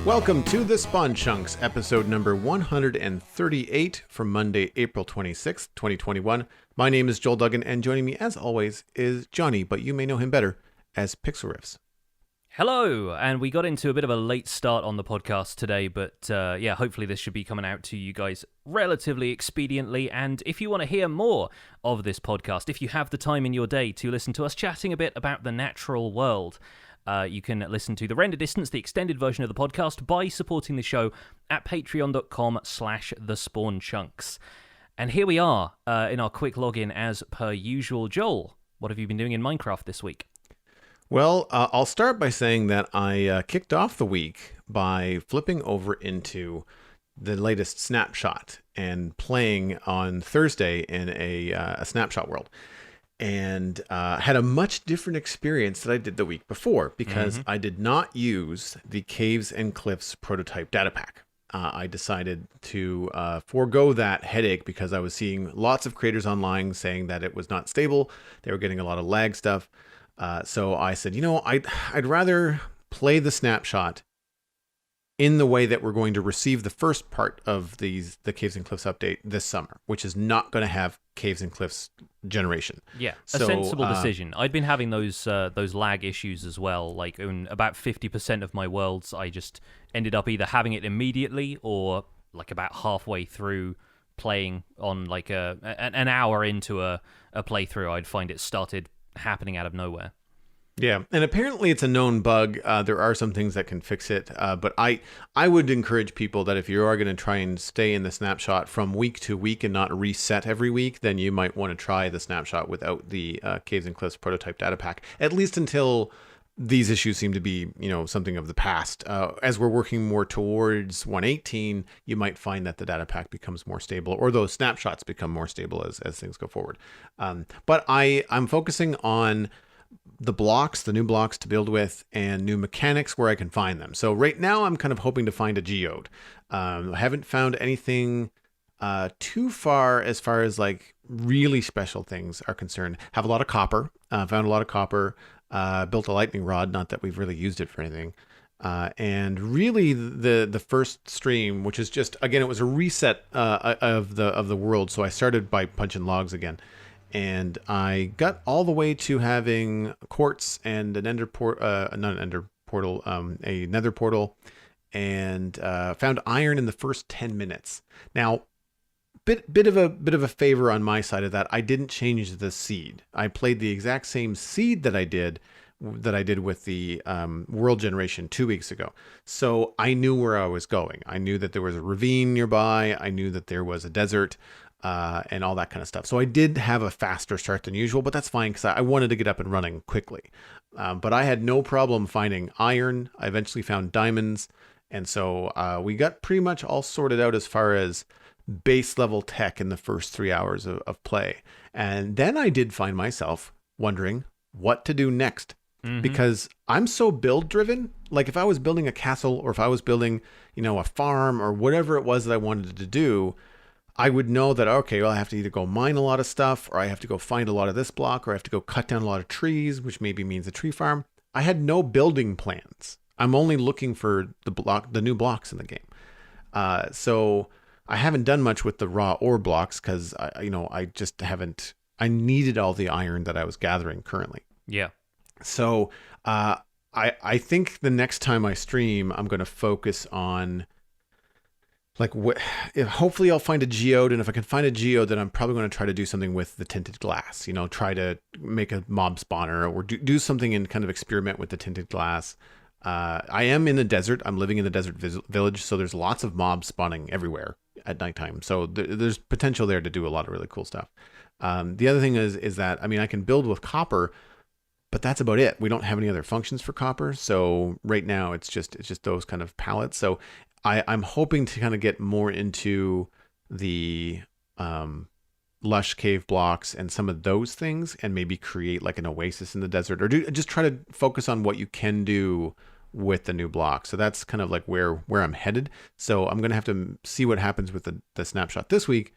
Welcome to the Spawn Chunks, episode number 138 from Monday, April 26th, 2021. My name is Joel Duggan, and joining me, as always, is Johnny, but you may know him better as Pixel Riffs. Hello, and we got into a bit of a late start on the podcast today, but hopefully this should be coming out to you guys relatively expediently. And if you want to hear more of this podcast, if you have the time in your day to listen to us chatting a bit about the natural world, you can listen to The Render Distance, the extended version of the podcast, by supporting the show at patreon.com/thespawnchunks. And here we are in our quick login as per usual. Joel, what have you been doing in Minecraft this week? Well, I'll start by saying that I kicked off the week by flipping over into the latest Snapshot and playing on Thursday in a Snapshot world. And had a much different experience than I did the week before because I did not use the Caves and Cliffs prototype data pack. I decided to forego that headache because I was seeing lots of creators online saying that it was not stable. They were getting a lot of lag stuff. So I said, I'd rather play the Snapshot in the way that we're going to receive the first part of the Caves and Cliffs update this summer, which is not going to have Caves and Cliffs generation. Yeah, a sensible decision. I'd been having those lag issues as well. Like in about 50% of my worlds, I just ended up either having it immediately or like about halfway through playing on like an hour into a playthrough, I'd find it started happening out of nowhere. Yeah, and apparently it's a known bug. There are some things that can fix it, but I would encourage people that if you are going to try and stay in the Snapshot from week to week and not reset every week, then you might want to try the Snapshot without the Caves and Cliffs prototype data pack, at least until these issues seem to be, something of the past. As we're working more towards 1.18, you might find that the data pack becomes more stable, or those snapshots become more stable as things go forward. But I'm focusing on the new blocks to build with, and new mechanics where I can find them. So right now I'm kind of hoping to find a geode. I haven't found anything too far as like really special things are concerned. Have a lot of copper. Found a lot of copper. Built a lightning rod. Not that we've really used it for anything. And really the first stream, which is just, again, it was a reset of the world. So I started by punching logs again. And I got all the way to having quartz and a nether portal, and found iron in the first 10 minutes. Now, bit of a favor on my side of that. I didn't change the seed. I played the exact same seed that I did with the world generation 2 weeks ago. So I knew where I was going. I knew that there was a ravine nearby. I knew that there was a desert. And all that kind of stuff. So I did have a faster start than usual, but that's fine because I wanted to get up and running quickly. But I had no problem finding iron. I eventually found diamonds. And so we got pretty much all sorted out as far as base level tech in the first 3 hours of play. And then I did find myself wondering what to do next. Because I'm so build driven. Like if I was building a castle, or if I was building, a farm, or whatever it was that I wanted to do, I would know that, okay, well, I have to either go mine a lot of stuff, or I have to go find a lot of this block, or I have to go cut down a lot of trees, which maybe means a tree farm. I had no building plans. I'm only looking for the new blocks in the game. So I haven't done much with the raw ore blocks because I just haven't. I needed all the iron that I was gathering currently. Yeah. So I think the next time I stream, I'm going to focus on, hopefully I'll find a geode, and if I can find a geode, then I'm probably going to try to do something with the tinted glass, try to make a mob spawner, or do something and kind of experiment with the tinted glass. I am in the desert. I'm living in the desert village, so there's lots of mobs spawning everywhere at nighttime. So there's potential there to do a lot of really cool stuff. The other thing is that, I can build with copper, but that's about it. We don't have any other functions for copper. So right now it's just those kind of pallets. So I'm hoping to kind of get more into the lush cave blocks and some of those things, and maybe create like an oasis in the desert, or just try to focus on what you can do with the new block. So that's kind of like where I'm headed. So I'm going to have to see what happens with the snapshot this week,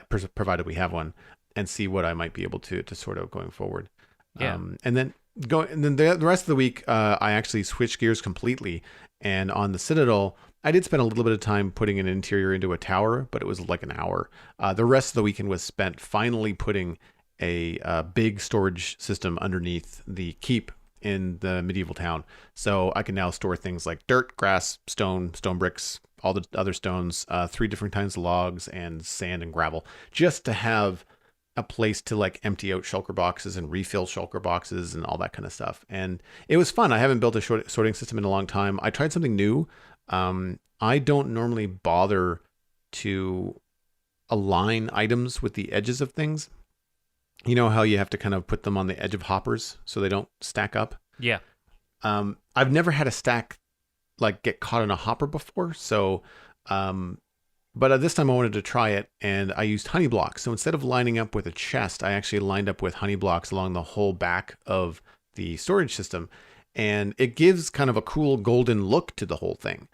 provided we have one, and see what I might be able to sort of going forward. Yeah. And then the rest of the week, I actually switched gears completely And on the Citadel, I did spend a little bit of time putting an interior into a tower, but it was like an hour. The rest of the weekend was spent finally putting a big storage system underneath the keep in the medieval town. So I can now store things like dirt, grass, stone bricks, all the other stones, 3 different kinds of logs, and sand and gravel, just to have a place to like empty out shulker boxes and refill shulker boxes and all that kind of stuff. And it was fun. I haven't built a sorting system in a long time. I tried something new. I don't normally bother to align items with the edges of things. You know how you have to kind of put them on the edge of hoppers so they don't stack up? Yeah. I've never had a stack like get caught in a hopper before. So, but this time I wanted to try it, and I used honey blocks. So instead of lining up with a chest, I actually lined up with honey blocks along the whole back of the storage system. And it gives kind of a cool golden look to the whole thing.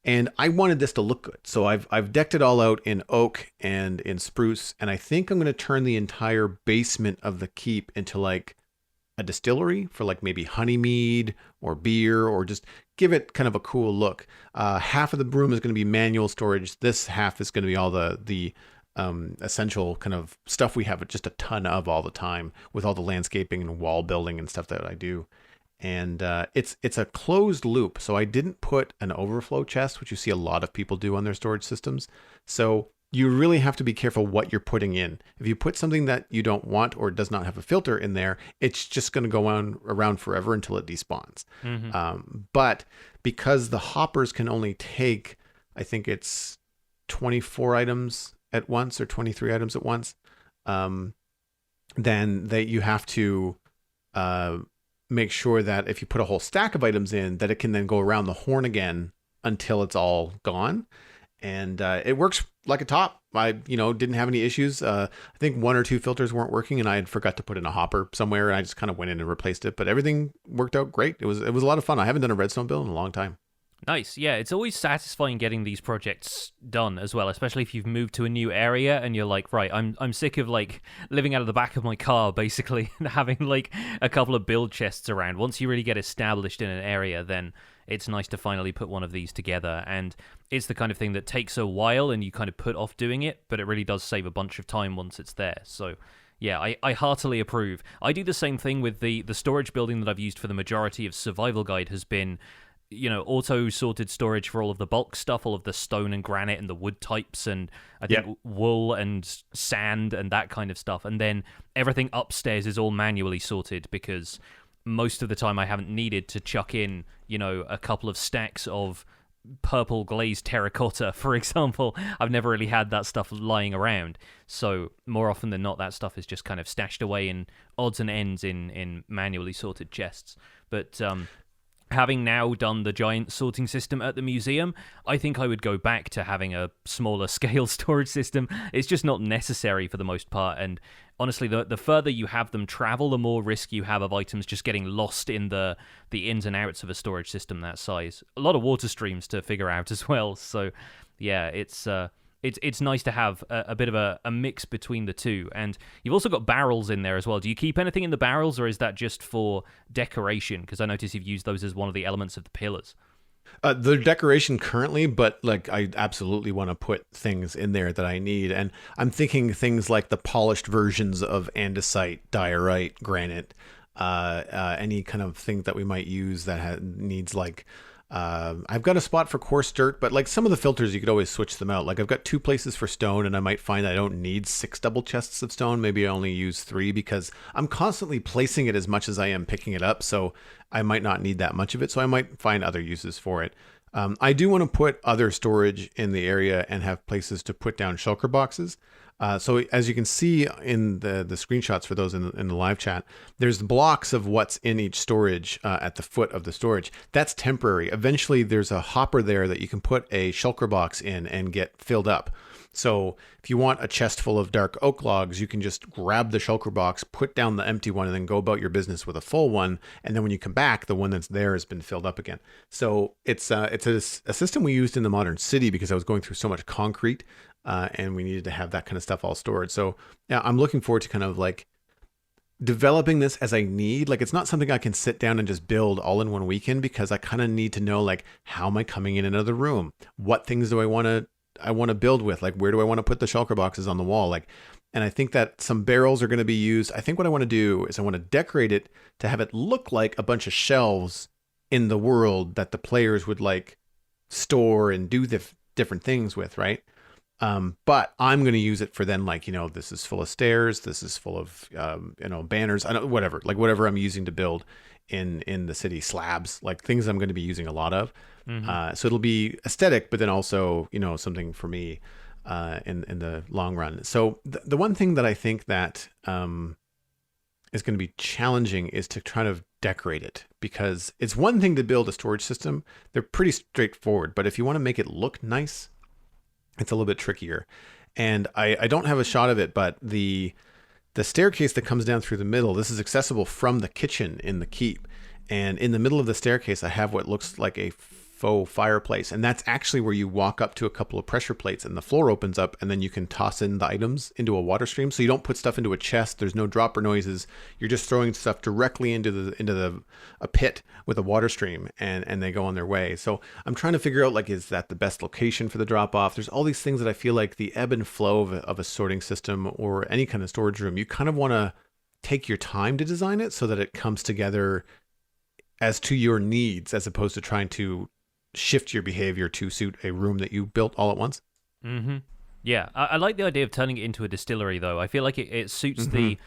And I wanted this to look good. So I've decked it all out in oak and in spruce. And I think I'm going to turn the entire basement of the keep into like a distillery for like maybe honey mead or beer, or just give it kind of a cool look. Half of the room is going to be manual storage. This half is going to be all the essential kind of stuff we have just a ton of all the time, with all the landscaping and wall building and stuff that I do. And it's a closed loop. So I didn't put an overflow chest, which you see a lot of people do on their storage systems. So you really have to be careful what you're putting in. If you put something that you don't want or does not have a filter in there, it's just going to go around forever until it despawns. But because the hoppers can only take, I think it's 24 items at once or 23 items at once, then you have to make sure that if you put a whole stack of items in, that it can then go around the horn again until it's all gone. And it works like a top. I didn't have any issues. I think 1 or 2 filters weren't working, and I had forgot to put in a hopper somewhere, and I just kind of went in and replaced it. But everything worked out great. It was a lot of fun. I haven't done a redstone build in a long time. Nice. Yeah, it's always satisfying getting these projects done as well, especially if you've moved to a new area and you're like, right, I'm sick of like living out of the back of my car basically and having like a couple of build chests around. Once you really get established in an area, then it's nice to finally put one of these together. And it's the kind of thing that takes a while and you kind of put off doing it, but it really does save a bunch of time once it's there. So yeah, I heartily approve. I do the same thing with the storage building that I've used for the majority of Survival Guide has been, auto-sorted storage for all of the bulk stuff, all of the stone and granite and the wood types, and I think wool and sand and that kind of stuff. And then everything upstairs is all manually sorted because most of the time I haven't needed to chuck in, a couple of stacks of purple glazed terracotta, for example. I've never really had that stuff lying around. So more often than not, that stuff is just kind of stashed away in odds and ends in manually sorted chests. But having now done the giant sorting system at the museum, I think I would go back to having a smaller scale storage system. It's just not necessary for the most part, and honestly, the further you have them travel, the more risk you have of items just getting lost in the ins and outs of a storage system that size. A lot of water streams to figure out as well, so yeah, it's nice to have a bit of a mix between the two. And you've also got barrels in there as well. Do you keep anything in the barrels, or is that just for decoration? Because I notice you've used those as one of the elements of the pillars. The decoration currently, but like I absolutely want to put things in there that I need. And I'm thinking things like the polished versions of andesite, diorite, granite, any kind of thing that we might use that needs like... I've got a spot for coarse dirt, but like some of the filters, you could always switch them out. Like I've got 2 places for stone, and I might find that I don't need 6 double chests of stone. Maybe I only use 3 because I'm constantly placing it as much as I am picking it up. So I might not need that much of it. So I might find other uses for it. I do want to put other storage in the area and have places to put down shulker boxes. So as you can see in the screenshots for those in the live chat, there's blocks of what's in each storage at the foot of the storage. That's temporary. Eventually, there's a hopper there that you can put a shulker box in and get filled up. So if you want a chest full of dark oak logs, you can just grab the shulker box, put down the empty one, and then go about your business with a full one. And then when you come back, the one that's there has been filled up again. So it's a system we used in the modern city because I was going through so much concrete. And we needed to have that kind of stuff all stored. So yeah, I'm looking forward to kind of like developing this as I need. Like, it's not something I can sit down and just build all in one weekend, because I kind of need to know, like, how am I coming in another room? What things do I want to build with? Like, where do I want to put the shulker boxes on the wall? Like, and I think that some barrels are going to be used. I think what I want to do is I want to decorate it to have it look like a bunch of shelves in the world that the players would like store and do the different things with, right? But I'm going to use it for then, like, this is full of stairs. This is full of, banners, whatever, like whatever I'm using to build in the city, slabs, like things I'm going to be using a lot of. So it'll be aesthetic, but then also, something for me, in the long run. So the one thing that I think that, is going to be challenging is to try to decorate it, because it's one thing to build a storage system. They're pretty straightforward, but if you want to make it look nice, it's a little bit trickier. And I don't have a shot of it, but the staircase that comes down through the middle, this is accessible from the kitchen in the keep. And in the middle of the staircase, I have what looks like a faux fireplace. And that's actually where you walk up to a couple of pressure plates and the floor opens up, and then you can toss in the items into a water stream. So you don't put stuff into a chest. There's no dropper noises. You're just throwing stuff directly into a pit with a water stream, and they go on their way. So I'm trying to figure out, like, is that the best location for the drop off? There's all these things that I feel like the ebb and flow of a sorting system or any kind of storage room, you kind of want to take your time to design it so that it comes together as to your needs, as opposed to trying to shift your behavior to suit a room that you built all at once. Mm-hmm. Yeah, I like the idea of turning it into a distillery, though. I feel like it suits the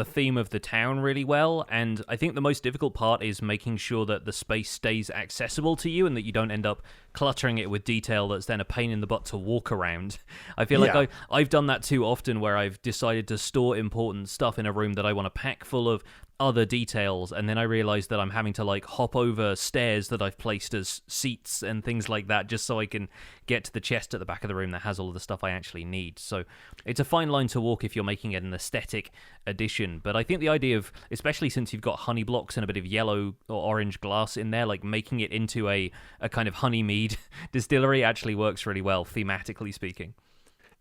theme of the town really well, and I think the most difficult part is making sure that the space stays accessible to you and that you don't end up cluttering it with detail that's then a pain in the butt to walk around. I feel like I've done that too often, where I've decided to store important stuff in a room that I want to pack full of other details, and then I realize that I'm having to like hop over stairs that I've placed as seats and things like that, just so I can get to the chest at the back of the room that has all of the stuff I actually need. So it's a fine line to walk if you're making it an aesthetic addition, but I think the idea of, especially since you've got honey blocks and a bit of yellow or orange glass in there, like making it into a kind of honey mead distillery actually works really well, thematically speaking.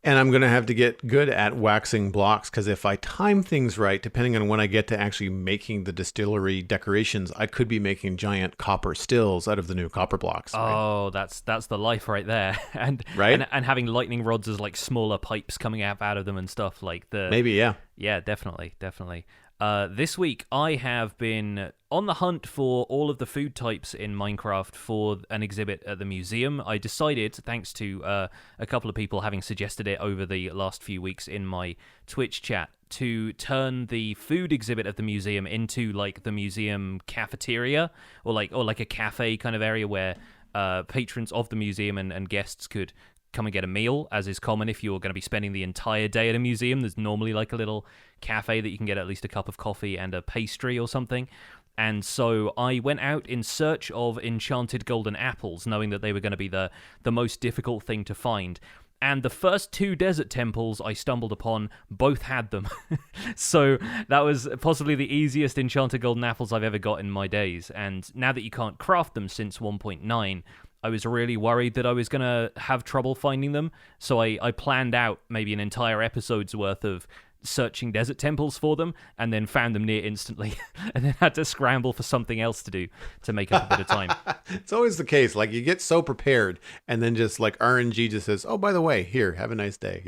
And I'm going to have to get good at waxing blocks, because if I time things right, depending on when I get to actually making the distillery decorations, I could be making giant copper stills out of the new copper blocks. Oh, right? That's the life right there. And having lightning rods as like smaller pipes coming out of them and stuff like the... Maybe, yeah. Yeah, definitely. This week, I have been on the hunt for all of the food types in Minecraft for an exhibit at the museum. I decided, thanks to a couple of people having suggested it over the last few weeks in my Twitch chat, to turn the food exhibit at the museum into like the museum cafeteria, or like a cafe kind of area where patrons of the museum and guests could come and get a meal, as is common if you're going to be spending the entire day at a museum. There's normally like a little cafe that you can get at least a cup of coffee and a pastry or something. And so I went out in search of enchanted golden apples, knowing that they were going to be the most difficult thing to find. And the first two desert temples I stumbled upon both had them. So that was possibly the easiest enchanted golden apples I've ever got in my days. And now that you can't craft them since 1.9, I was really worried that I was going to have trouble finding them. So I planned out maybe an entire episode's worth of searching desert temples for them, and then found them near instantly, and then had to scramble for something else to do to make up a bit of time. It's always the case. Like, you get so prepared, and then just like RNG just says, oh, by the way, here, have a nice day,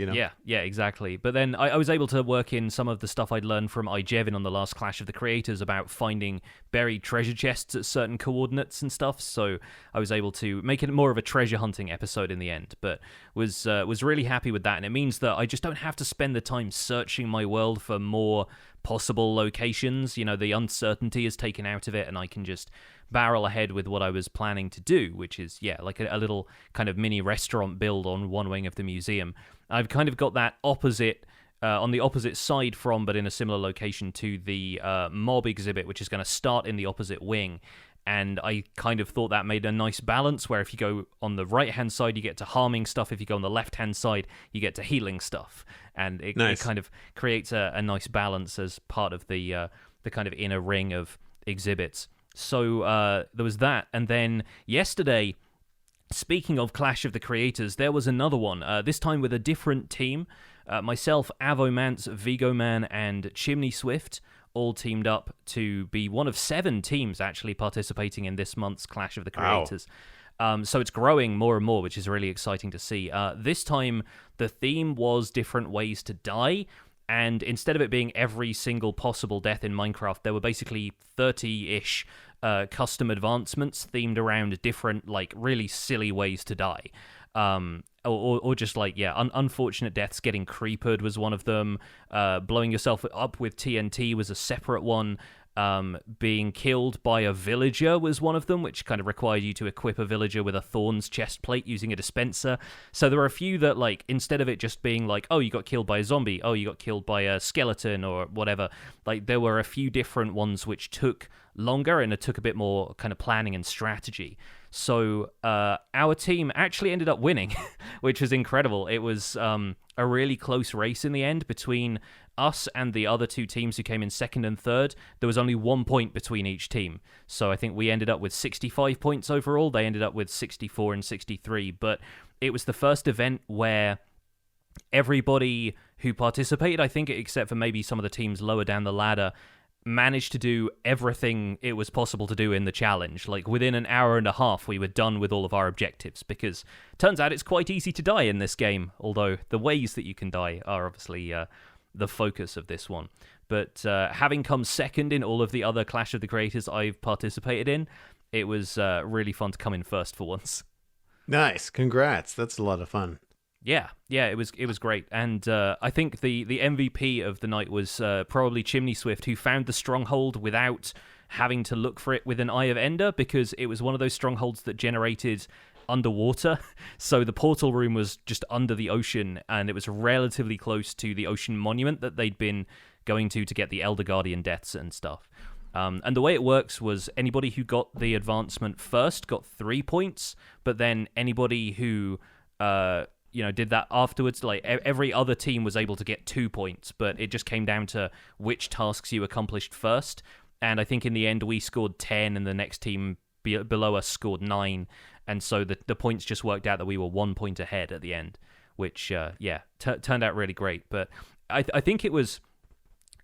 Yeah, exactly. But then I was able to work in some of the stuff I'd learned from iJevin on the last Clash of the Creators about finding buried treasure chests at certain coordinates and stuff, so I was able to make it more of a treasure hunting episode in the end, but was really happy with that. And it means that I just don't have to spend the time searching my world for more possible locations. The uncertainty is taken out of it, and I can just barrel ahead with what I was planning to do, which is like a little kind of mini restaurant build on one wing of the museum. I've kind of got that opposite on the opposite side from, but in a similar location to the mob exhibit, which is going to start in the opposite wing. And I kind of thought that made a nice balance, where if you go on the right-hand side, you get to harming stuff. If you go on the left-hand side, you get to healing stuff. And it kind of creates a nice balance as part of the kind of inner ring of exhibits. So there was that. And then yesterday, speaking of Clash of the Creators, there was another one, this time with a different team. Myself, Avomance, Vigoman, and Chimney Swift all teamed up to be one of 7 teams actually participating in this month's Clash of the Wow. Creators. So it's growing more and more, which is really exciting to see. This time, the theme was different ways to die. And instead of it being every single possible death in Minecraft, there were basically 30-ish custom advancements themed around different, like, really silly ways to die. Or just like, unfortunate deaths. Getting creepered was one of them. Blowing yourself up with TNT was a separate one. Being killed by a villager was one of them, which kind of required you to equip a villager with a thorns chest plate using a dispenser. So there were a few that, like, instead of it just being like, oh, you got killed by a zombie, oh, you got killed by a skeleton or whatever, like, there were a few different ones which took longer and it took a bit more kind of planning and strategy. So our team actually ended up winning, which was incredible. It was a really close race in the end between us and the other 2 teams who came in second and third. There was only 1 point between each team. So I think we ended up with 65 points overall. They ended up with 64 and 63. But it was the first event where everybody who participated, I think, except for maybe some of the teams lower down the ladder, managed to do everything it was possible to do in the challenge. Like, within an hour and a half, we were done with all of our objectives, because turns out it's quite easy to die in this game, although the ways that you can die are obviously the focus of this one. But having come second in all of the other Clash of the Creators I've participated in, it was really fun to come in first for once. Nice. Congrats. That's a lot of fun. Yeah, it was great, and I think the MVP of the night was probably Chimney Swift, who found the stronghold without having to look for it with an Eye of Ender, because it was one of those strongholds that generated underwater. So the portal room was just under the ocean, and it was relatively close to the ocean monument that they'd been going to get the Elder Guardian deaths and stuff. And the way it works was anybody who got the advancement first got 3 points, but then anybody who did that afterwards, like, every other team was able to get 2 points, but it just came down to which tasks you accomplished first. And I think in the end we scored 10 and the next team below us scored 9, and so the points just worked out that we were 1 point ahead at the end, which turned out really great. But I think it was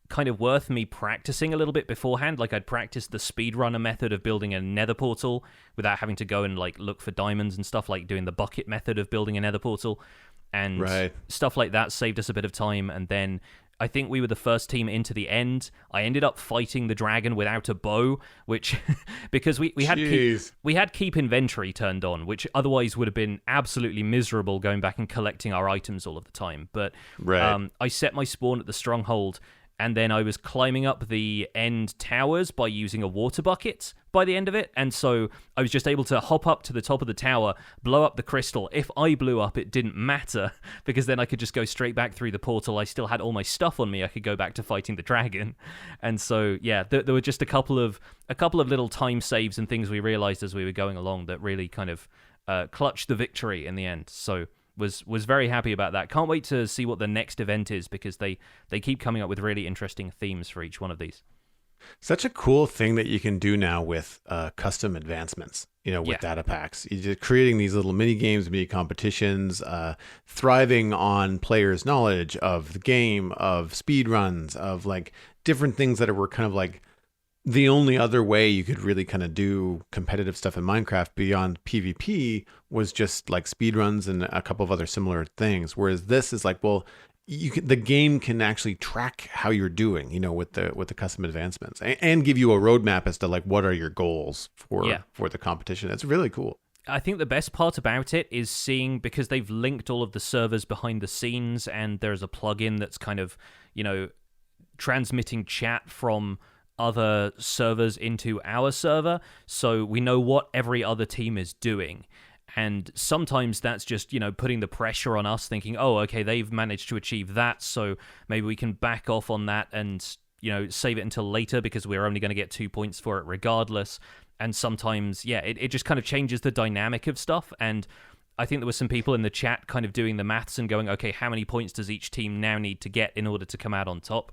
kind of worth me practicing a little bit beforehand. Like, I'd practiced the speedrunner method of building a nether portal without having to go and, like, look for diamonds and stuff, like doing the bucket method of building a nether portal, and stuff like that saved us a bit of time. And then I think we were the first team into the end. I ended up fighting the dragon without a bow, which because we had keep inventory turned on, which otherwise would have been absolutely miserable going back and collecting our items all of the time. But I set my spawn at the stronghold, and then I was climbing up the end towers by using a water bucket by the end of it. And so I was just able to hop up to the top of the tower, blow up the crystal. If I blew up, it didn't matter, because then I could just go straight back through the portal. I still had all my stuff on me. I could go back to fighting the dragon. And so, yeah, there were just a couple of little time saves and things we realized as we were going along that really kind of clutched the victory in the end. So was very happy about that. Can't wait to see what the next event is, because they keep coming up with really interesting themes for each one of these. Such a cool thing that you can do now with custom advancements, with data packs. You're just creating these little mini games, mini competitions, thriving on players' knowledge of the game, of speed runs, of, like, different things that were kind of like the only other way you could really kind of do competitive stuff in Minecraft beyond PvP was just like speedruns and a couple of other similar things. Whereas this is like, well, the game can actually track how you're doing, with the custom advancements, and give you a roadmap as to, like, what are your goals for the competition. That's really cool. I think the best part about it is seeing, because they've linked all of the servers behind the scenes, and there's a plugin that's kind of, transmitting chat from other servers into our server, so we know what every other team is doing. And sometimes that's just, putting the pressure on us, thinking, oh, okay, they've managed to achieve that, so maybe we can back off on that and, save it until later, because we're only going to get 2 points for it regardless. And sometimes, it just kind of changes the dynamic of stuff. And I think there were some people in the chat kind of doing the maths and going, okay, how many points does each team now need to get in order to come out on top?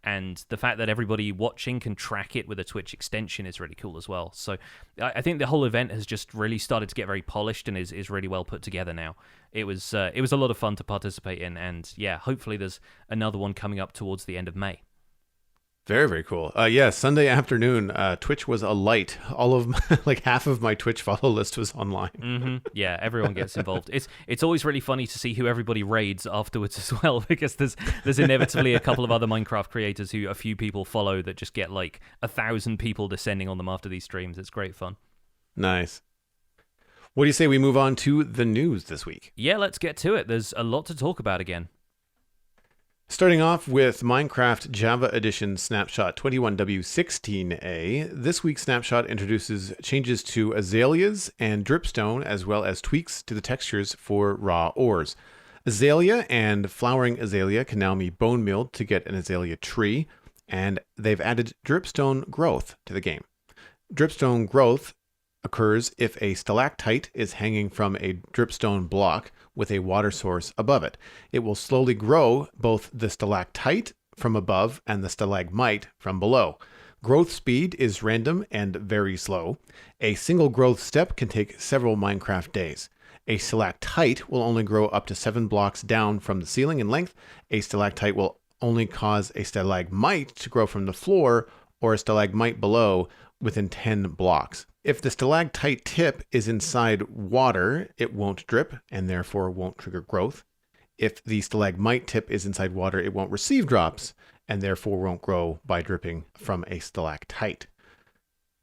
And the fact that everybody watching can track it with a Twitch extension is really cool as well. So I think the whole event has just really started to get very polished and is really well put together now. It was a lot of fun to participate in, and hopefully there's another one coming up towards the end of May. Very, very cool. Yeah, Sunday afternoon, Twitch was alight. All of like half of my Twitch follow list was online. Yeah, everyone gets involved. It's always really funny to see who everybody raids afterwards as well, because there's inevitably a couple of other Minecraft creators who a few people follow that just get like 1,000 people descending on them after these streams. It's great fun. Nice. What do you say we move on to the news this week? Yeah, let's get to it. There's a lot to talk about again. Starting off with Minecraft Java Edition Snapshot 21W16A, this week's snapshot introduces changes to azaleas and dripstone, as well as tweaks to the textures for raw ores. Azalea and flowering azalea can now be bone milled to get an azalea tree, and they've added dripstone growth to the game. Dripstone growth occurs if a stalactite is hanging from a dripstone block with a water source above it. It will slowly grow both the stalactite from above and the stalagmite from below. Growth speed is random and very slow. A single growth step can take several Minecraft days. A stalactite will only grow up to 7 blocks down from the ceiling in length. A stalactite will only cause a stalagmite to grow from the floor, or a stalagmite below within 10 blocks. If the stalactite tip is inside water, it won't drip and therefore won't trigger growth. If the stalagmite tip is inside water, it won't receive drops and therefore won't grow by dripping from a stalactite.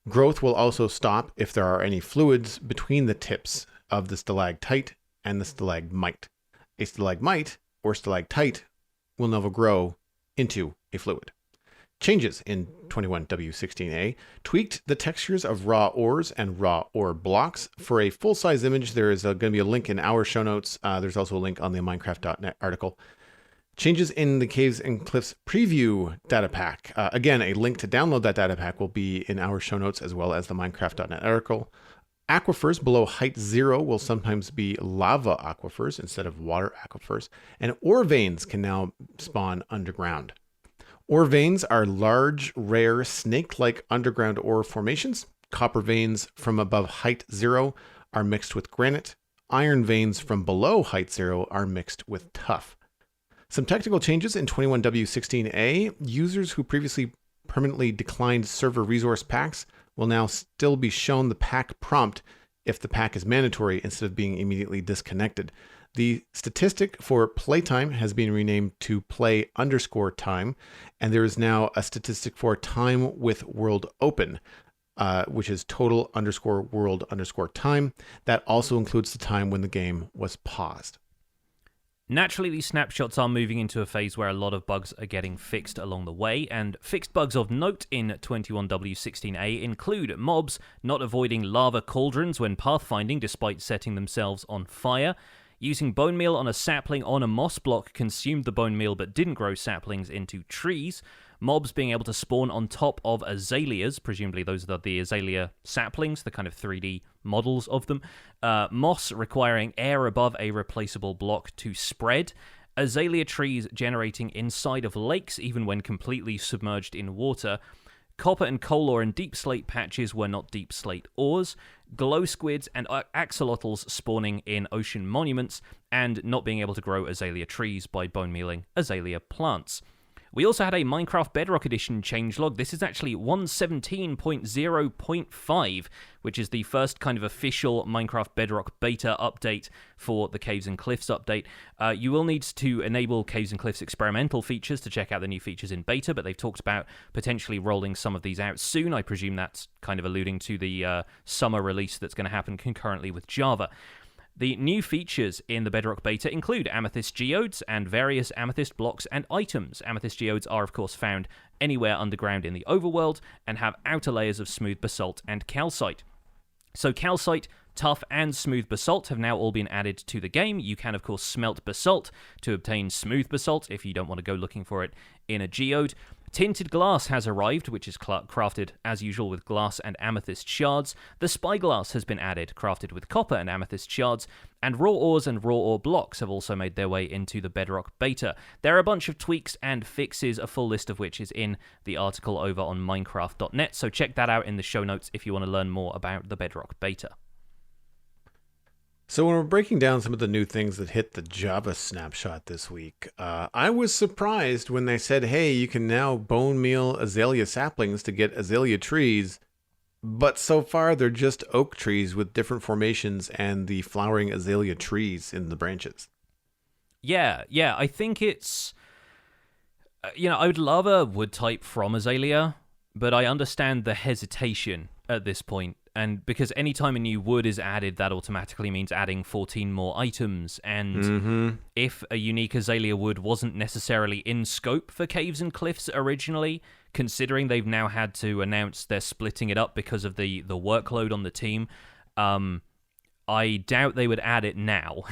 Growth will also stop if there are any fluids between the tips of the stalactite and the stalagmite. A stalagmite or stalactite will never grow into a fluid. Changes in 21W16A tweaked the textures of raw ores and raw ore blocks. For a full-size image, there is going to be a link in our show notes. There's also a link on the Minecraft.net article. Changes in the Caves and Cliffs preview data pack. Again, a link to download that data pack will be in our show notes as well as the Minecraft.net article. Aquifers below height 0 will sometimes be lava aquifers instead of water aquifers, and ore veins can now spawn underground. Ore veins are large, rare, snake-like underground ore formations. Copper veins from above height 0 are mixed with granite. Iron veins from below height 0 are mixed with tuff. Some technical changes in 21W16A. Users who previously permanently declined server resource packs will now still be shown the pack prompt if the pack is mandatory instead of being immediately disconnected. The statistic for playtime has been renamed to play_time, and there is now a statistic for time with world open, which is total_world_time. That also includes the time when the game was paused. Naturally, these snapshots are moving into a phase where a lot of bugs are getting fixed along the way, and fixed bugs of note in 21W16A include mobs not avoiding lava cauldrons when pathfinding despite setting themselves on fire. Using bone meal on a sapling on a moss block consumed the bone meal but didn't grow saplings into trees. Mobs being able to spawn on top of azaleas, presumably those are the azalea saplings, the kind of 3D models of them. Moss requiring air above a replaceable block to spread. Azalea trees generating inside of lakes even when completely submerged in water. Copper and coal ore and deep slate patches were not deep slate ores. Glow squids and axolotls spawning in ocean monuments, and not being able to grow azalea trees by bone mealing azalea plants. We also had a Minecraft Bedrock Edition changelog. This is actually 117.0.5, which is the first kind of official Minecraft Bedrock beta update for the Caves and Cliffs update. You will need to enable Caves and Cliffs experimental features to check out the new features in beta, but they've talked about potentially rolling some of these out soon. I presume that's kind of alluding to the summer release that's going to happen concurrently with Java. The new features in the Bedrock beta include amethyst geodes and various amethyst blocks and items. Amethyst geodes are, of course, found anywhere underground in the overworld and have outer layers of smooth basalt and calcite. So calcite, tough, and smooth basalt have now all been added to the game. You can, of course, smelt basalt to obtain smooth basalt if you don't want to go looking for it in a geode. Tinted glass has arrived, which is crafted as usual with glass and amethyst shards. The spyglass has been added, crafted with copper and amethyst shards. And raw ores and raw ore blocks have also made their way into the Bedrock beta. There are a bunch of tweaks and fixes, a full list of which is in the article over on Minecraft.net, so check that out in the show notes if you want to learn more about the Bedrock beta. So when we're breaking down some of the new things that hit the Java snapshot this week, I was surprised when they said, hey, you can now bone meal azalea saplings to get azalea trees, but so far they're just oak trees with different formations and the flowering azalea trees in the branches. Yeah, I think it's I would love a wood type from azalea, but I understand the hesitation at this point. And because anytime a new wood is added, that automatically means adding 14 more items. And if a unique azalea wood wasn't necessarily in scope for Caves and Cliffs originally, considering they've now had to announce they're splitting it up because of the workload on the team, I doubt they would add it now,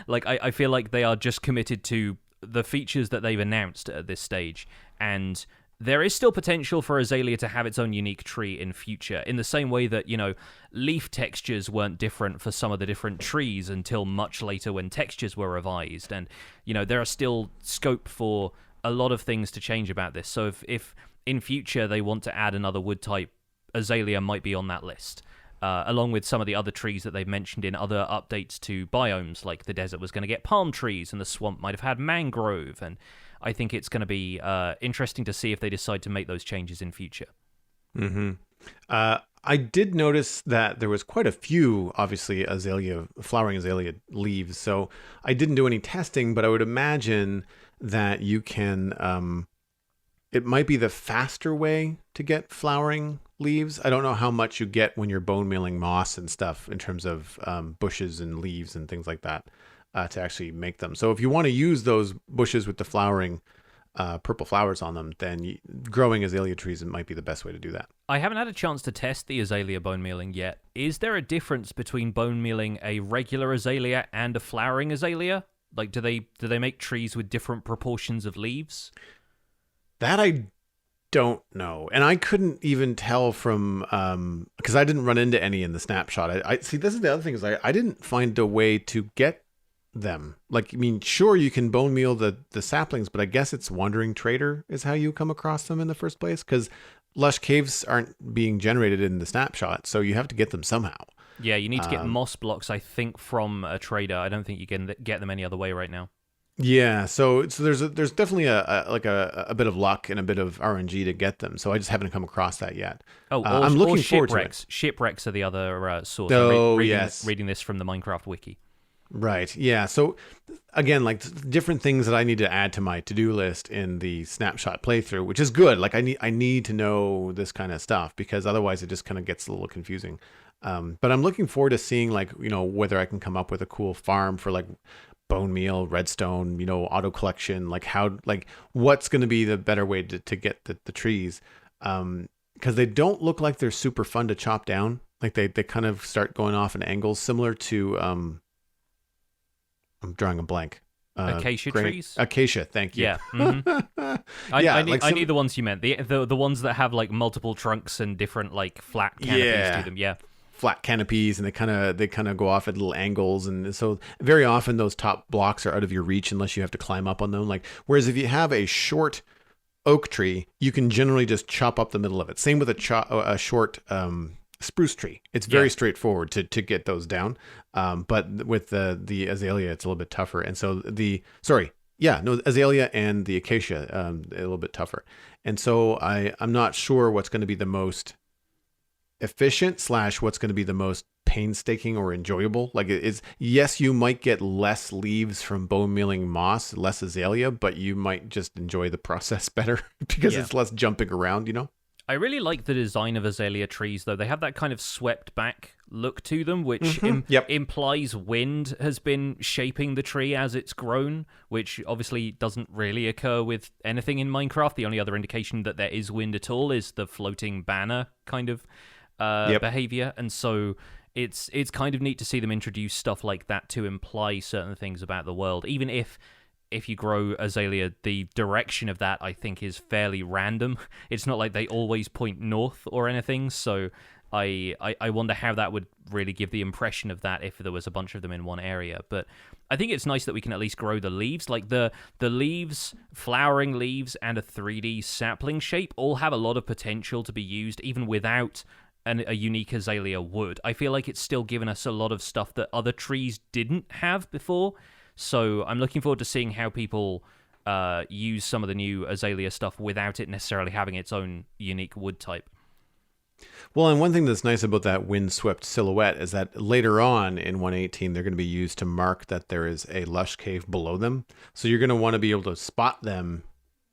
Like, I feel like they are just committed to the features that they've announced at this stage. And there is still potential for azalea to have its own unique tree in future, in the same way that, leaf textures weren't different for some of the different trees until much later when textures were revised. And, there are still scope for a lot of things to change about this. So if in future they want to add another wood type, azalea might be on that list. Along with some of the other trees that they've mentioned in other updates to biomes, like the desert was going to get palm trees and the swamp might have had mangrove. And I think it's going to be interesting to see if they decide to make those changes in future. I did notice that there was quite a few, obviously, flowering azalea leaves. So I didn't do any testing, but I would imagine that you can, it might be the faster way to get flowering leaves. I don't know how much you get when you're bone mealing moss and stuff in terms of bushes and leaves and things like that to actually make them. So if you want to use those bushes with the flowering purple flowers on them, then growing azalea trees might be the best way to do that. I haven't had a chance to test the azalea bone mealing yet. Is there a difference between bone mealing a regular azalea and a flowering azalea? Like, do they make trees with different proportions of leaves? That I don't know, and I couldn't even tell from because I didn't run into any in the snapshot. I see. This is the other thing is I didn't find a way to get them. Like, I mean, sure, you can bone meal the saplings, but I guess it's wandering trader is how you come across them in the first place, because lush caves aren't being generated in the snapshot, so you have to get them somehow. Yeah, you need to get moss blocks, I think, from a trader. I don't think you can get them any other way right now. Yeah, so there's definitely a bit of luck and a bit of RNG to get them. So I just haven't come across that yet. I'm looking forward to it. Shipwrecks are the other source. Oh, reading this from the Minecraft wiki. Right. Yeah. So again, like different things that I need to add to my to-do list in the snapshot playthrough, which is good. Like I need to know this kind of stuff because otherwise it just kind of gets a little confusing. But I'm looking forward to seeing whether I can come up with a cool farm for like bone meal, redstone, auto collection, what's going to be the better way to get the trees. Because they don't look like they're super fun to chop down. Like they kind of start going off at angles similar to, I'm drawing a blank. Acacia trees? Acacia, thank you. Yeah. Mm-hmm. I knew the ones you meant. The ones that have like multiple trunks and different like flat canopies to them. Yeah. Flat canopies, and they kind of go off at little angles, and so very often those top blocks are out of your reach unless you have to climb up on them. Like whereas if you have a short oak tree, you can generally just chop up the middle of it. Same with a short spruce tree. It's very straightforward to get those down. But with the azalea, it's a little bit tougher. And so azalea and the acacia a little bit tougher. And so I'm not sure what's going to be the most efficient / what's going to be the most painstaking or enjoyable. Like yes, you might get less leaves from bone mealing moss, less azalea, but you might just enjoy the process better because it's less jumping around, I really like the design of azalea trees, though. They have that kind of swept back look to them, which implies wind has been shaping the tree as it's grown, which obviously doesn't really occur with anything in Minecraft. The only other indication that there is wind at all is the floating banner kind of behavior, and so it's kind of neat to see them introduce stuff like that to imply certain things about the world, even if you grow azalea, the direction of that I think is fairly random. It's not like they always point north or anything, so I wonder how that would really give the impression of that if there was a bunch of them in one area. But I think it's nice that we can at least grow the leaves. Like the leaves, flowering leaves, and a 3D sapling shape all have a lot of potential to be used even without a unique azalea would. I feel like it's still given us a lot of stuff that other trees didn't have before. So I'm looking forward to seeing how people use some of the new azalea stuff without it necessarily having its own unique wood type. Well, and one thing that's nice about that windswept silhouette is that later on in 118, they're going to be used to mark that there is a lush cave below them. So you're going to want to be able to spot them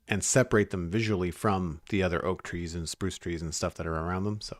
and separate them visually from the other oak trees and spruce trees and stuff that are around them. So,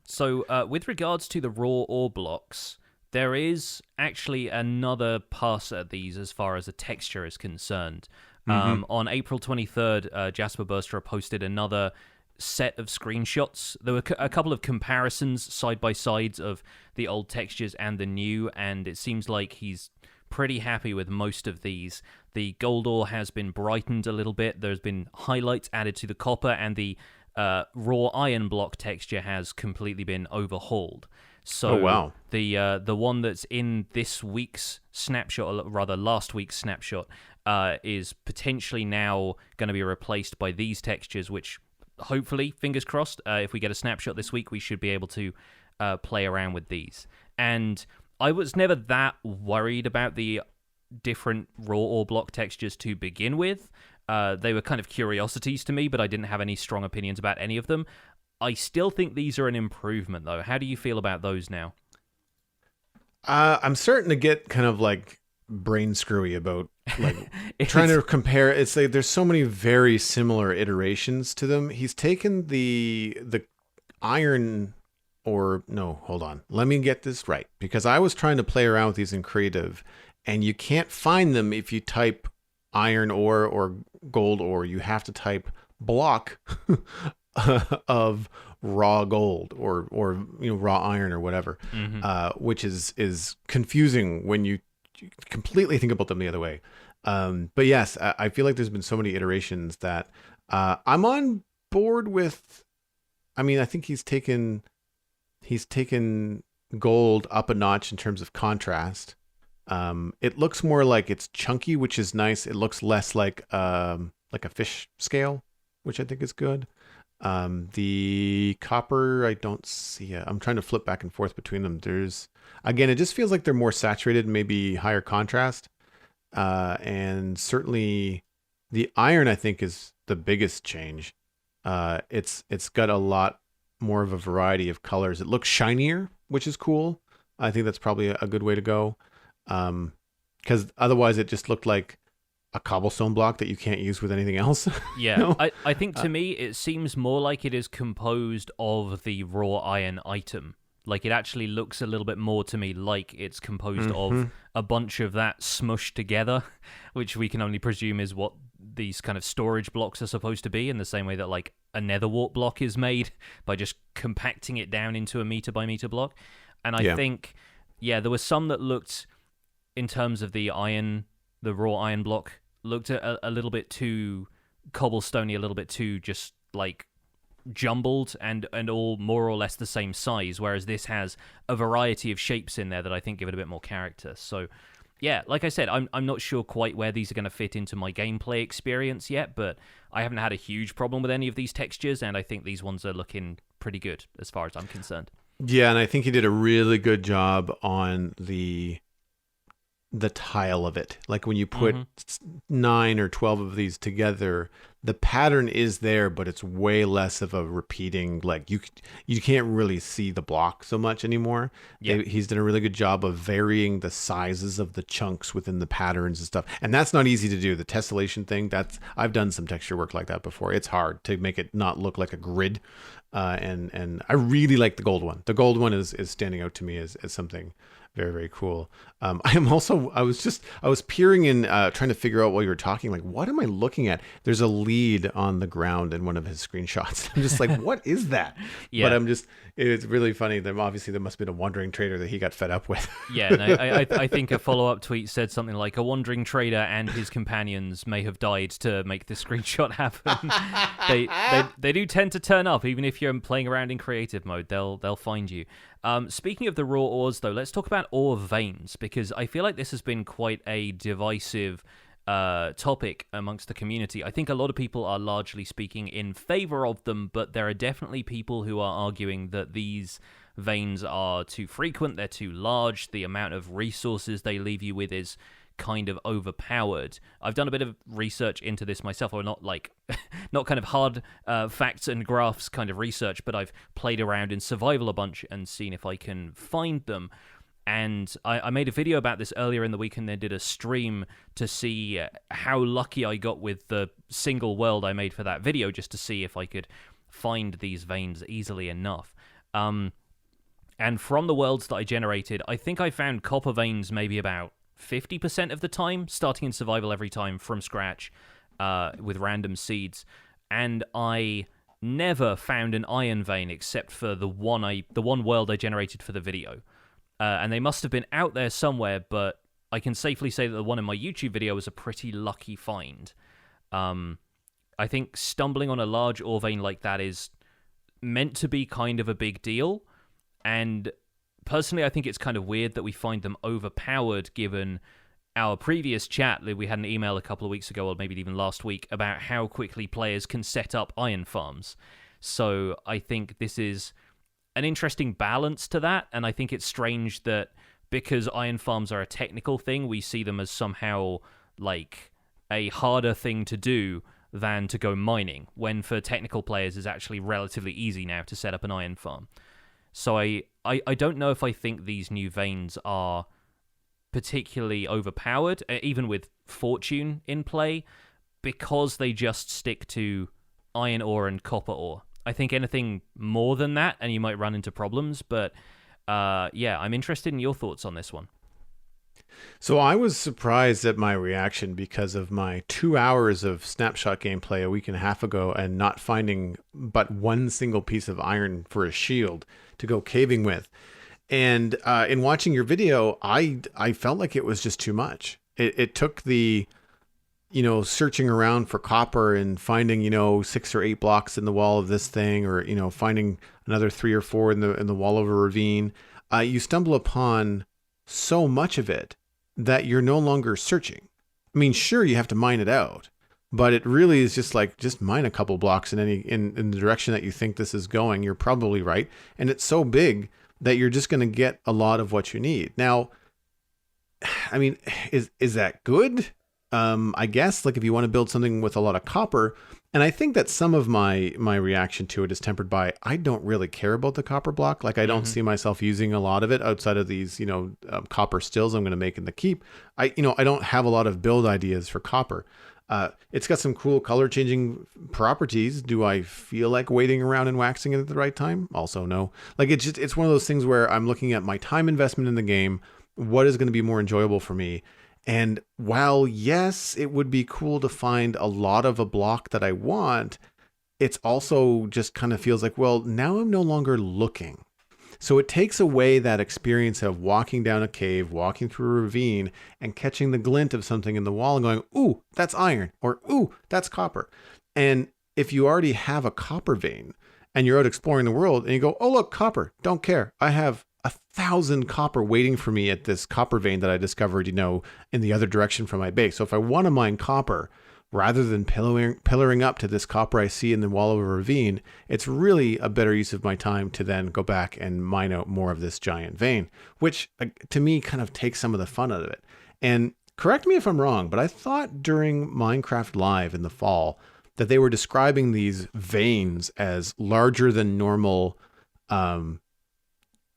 So with regards to the raw ore blocks, there is actually another pass at these as far as the texture is concerned. On April 23rd, Jasper Burstra posted another set of screenshots. There were a couple of comparisons side by sides of the old textures and the new, and it seems like he's pretty happy with most of these. The gold ore has been brightened a little bit. There's been highlights added to the copper, and the raw iron block texture has completely been overhauled. So the one that's in this week's snapshot, or rather last week's snapshot, is potentially now going to be replaced by these textures, which hopefully, fingers crossed, if we get a snapshot this week, we should be able to play around with these. And I was never that worried about the different raw ore block textures to begin with. They were kind of curiosities to me, but I didn't have any strong opinions about any of them. I still think these are an improvement, though. How do you feel about those now? I'm starting to get kind of like brain screwy about like trying to compare. It's like there's so many very similar iterations to them. He's taken the iron, or no, hold on. Let me get this right, because I was trying to play around with these in creative, and you can't find them if you type iron ore or gold ore. You have to type block of raw gold or raw iron or whatever, which is confusing when you completely think about them the other way. But yes, I feel like there's been so many iterations that I'm on board with. I mean, I think he's taken gold up a notch in terms of contrast. It looks more like it's chunky, which is nice. It looks less like a fish scale, which I think is good. The copper, I don't see it. I'm trying to flip back and forth between them. Again, it just feels like they're more saturated, maybe higher contrast. And certainly the iron, I think, is the biggest change. It's got a lot more of a variety of colors. It looks shinier, which is cool. I think that's probably a good way to go. Because otherwise it just looked like a cobblestone block that you can't use with anything else. Yeah, You know? I think to me it seems more like it is composed of the raw iron item. Like it actually looks a little bit more to me like it's composed of a bunch of that smushed together, which we can only presume is what these kind of storage blocks are supposed to be, in the same way that like a nether wart block is made by just compacting it down into a meter by meter block. And I think, there were some that looked, in terms of the raw iron block, looked a little bit too cobblestoney, a little bit too just like jumbled and all more or less the same size, whereas this has a variety of shapes in there that I think give it a bit more character. So yeah, like I said, I'm not sure quite where these are going to fit into my gameplay experience yet, but I haven't had a huge problem with any of these textures, and I think these ones are looking pretty good as far as I'm concerned. Yeah, and I think he did a really good job on the tile of it. Like when you put 9 or 12 of these together, the pattern is there, but it's way less of a repeating, like you can't really see the block so much anymore. He's done a really good job of varying the sizes of the chunks within the patterns and stuff, and that's not easy to do. The tessellation thing, I've done some texture work like that before. It's hard to make it not look like a grid, and I really like the gold one. The gold one is standing out to me as something very, very cool. I was peering in, trying to figure out while you were talking, like, what am I looking at? There's a lead on the ground in one of his screenshots. I'm just like, what is that? Yeah. But it's really funny. Obviously there must have been a wandering trader that he got fed up with. Yeah, no, I think a follow-up tweet said something like, a wandering trader and his companions may have died to make this screenshot happen. They do tend to turn up, even if you're playing around in creative mode, they'll find you. Speaking of the raw ores, though, let's talk about ore veins, because I feel like this has been quite a divisive topic amongst the community. I think a lot of people are largely speaking in favor of them, but there are definitely people who are arguing that these veins are too frequent, they're too large, the amount of resources they leave you with is kind of overpowered. I've done a bit of research into this myself, or not like not kind of hard facts and graphs kind of research, but I've played around in survival a bunch and seen if I can find them. And I made a video about this earlier in the week and then did a stream to see how lucky I got with the single world I made for that video, just to see if I could find these veins easily enough. And from the worlds that I generated, I think I found copper veins maybe about 50% of the time, starting in survival every time from scratch with random seeds. And I never found an iron vein except for the one world I generated for the video. And they must have been out there somewhere, but I can safely say that the one in my YouTube video was a pretty lucky find. I think stumbling on a large ore vein like that is meant to be kind of a big deal. And personally, I think it's kind of weird that we find them overpowered, given our previous chat. We had an email a couple of weeks ago, or maybe even last week, about how quickly players can set up iron farms. So I think this is an interesting balance to that, and I think it's strange that because iron farms are a technical thing, we see them as somehow like a harder thing to do than to go mining, when for technical players it's actually relatively easy now to set up an iron farm. So I don't know if I think these new veins are particularly overpowered, even with fortune in play, because they just stick to iron ore and copper ore. I think anything more than that, and you might run into problems, but yeah, I'm interested in your thoughts on this one. So I was surprised at my reaction because of my 2 hours of Snapshot gameplay a week and a half ago and not finding but one single piece of iron for a shield to go caving with. And in watching your video, I felt like it was just too much. It took the, searching around for copper and finding, 6 or 8 blocks in the wall of this thing, or, finding another 3 or 4 in the wall of a ravine. You stumble upon so much of it that you're no longer searching. I mean, sure, you have to mine it out, but it really is just mine a couple blocks in the direction that you think this is going. You're probably right. And it's so big that you're just going to get a lot of what you need. Now, I mean, is that good? I guess, like, if you want to build something with a lot of copper, and I think that some of my reaction to it is tempered by, I don't really care about the copper block. Like, I don't see myself using a lot of it outside of these, copper stills I'm going to make in the keep. I don't have a lot of build ideas for copper. It's got some cool color changing properties. Do I feel like waiting around and waxing it at the right time? Also, no. Like, it's one of those things where I'm looking at my time investment in the game. What is going to be more enjoyable for me? And while, yes, it would be cool to find a lot of a block that I want, it's also just kind of feels like, well, now I'm no longer looking. So it takes away that experience of walking down a cave, walking through a ravine, and catching the glint of something in the wall and going, ooh, that's iron, or ooh, that's copper. And if you already have a copper vein and you're out exploring the world and you go, oh, look, copper, don't care. I have 1,000 copper waiting for me at this copper vein that I discovered, in the other direction from my base. So if I want to mine copper, rather than pillaring up to this copper I see in the wall of a ravine, it's really a better use of my time to then go back and mine out more of this giant vein, which to me kind of takes some of the fun out of it. And correct me if I'm wrong, but I thought during Minecraft Live in the fall that they were describing these veins as larger than normal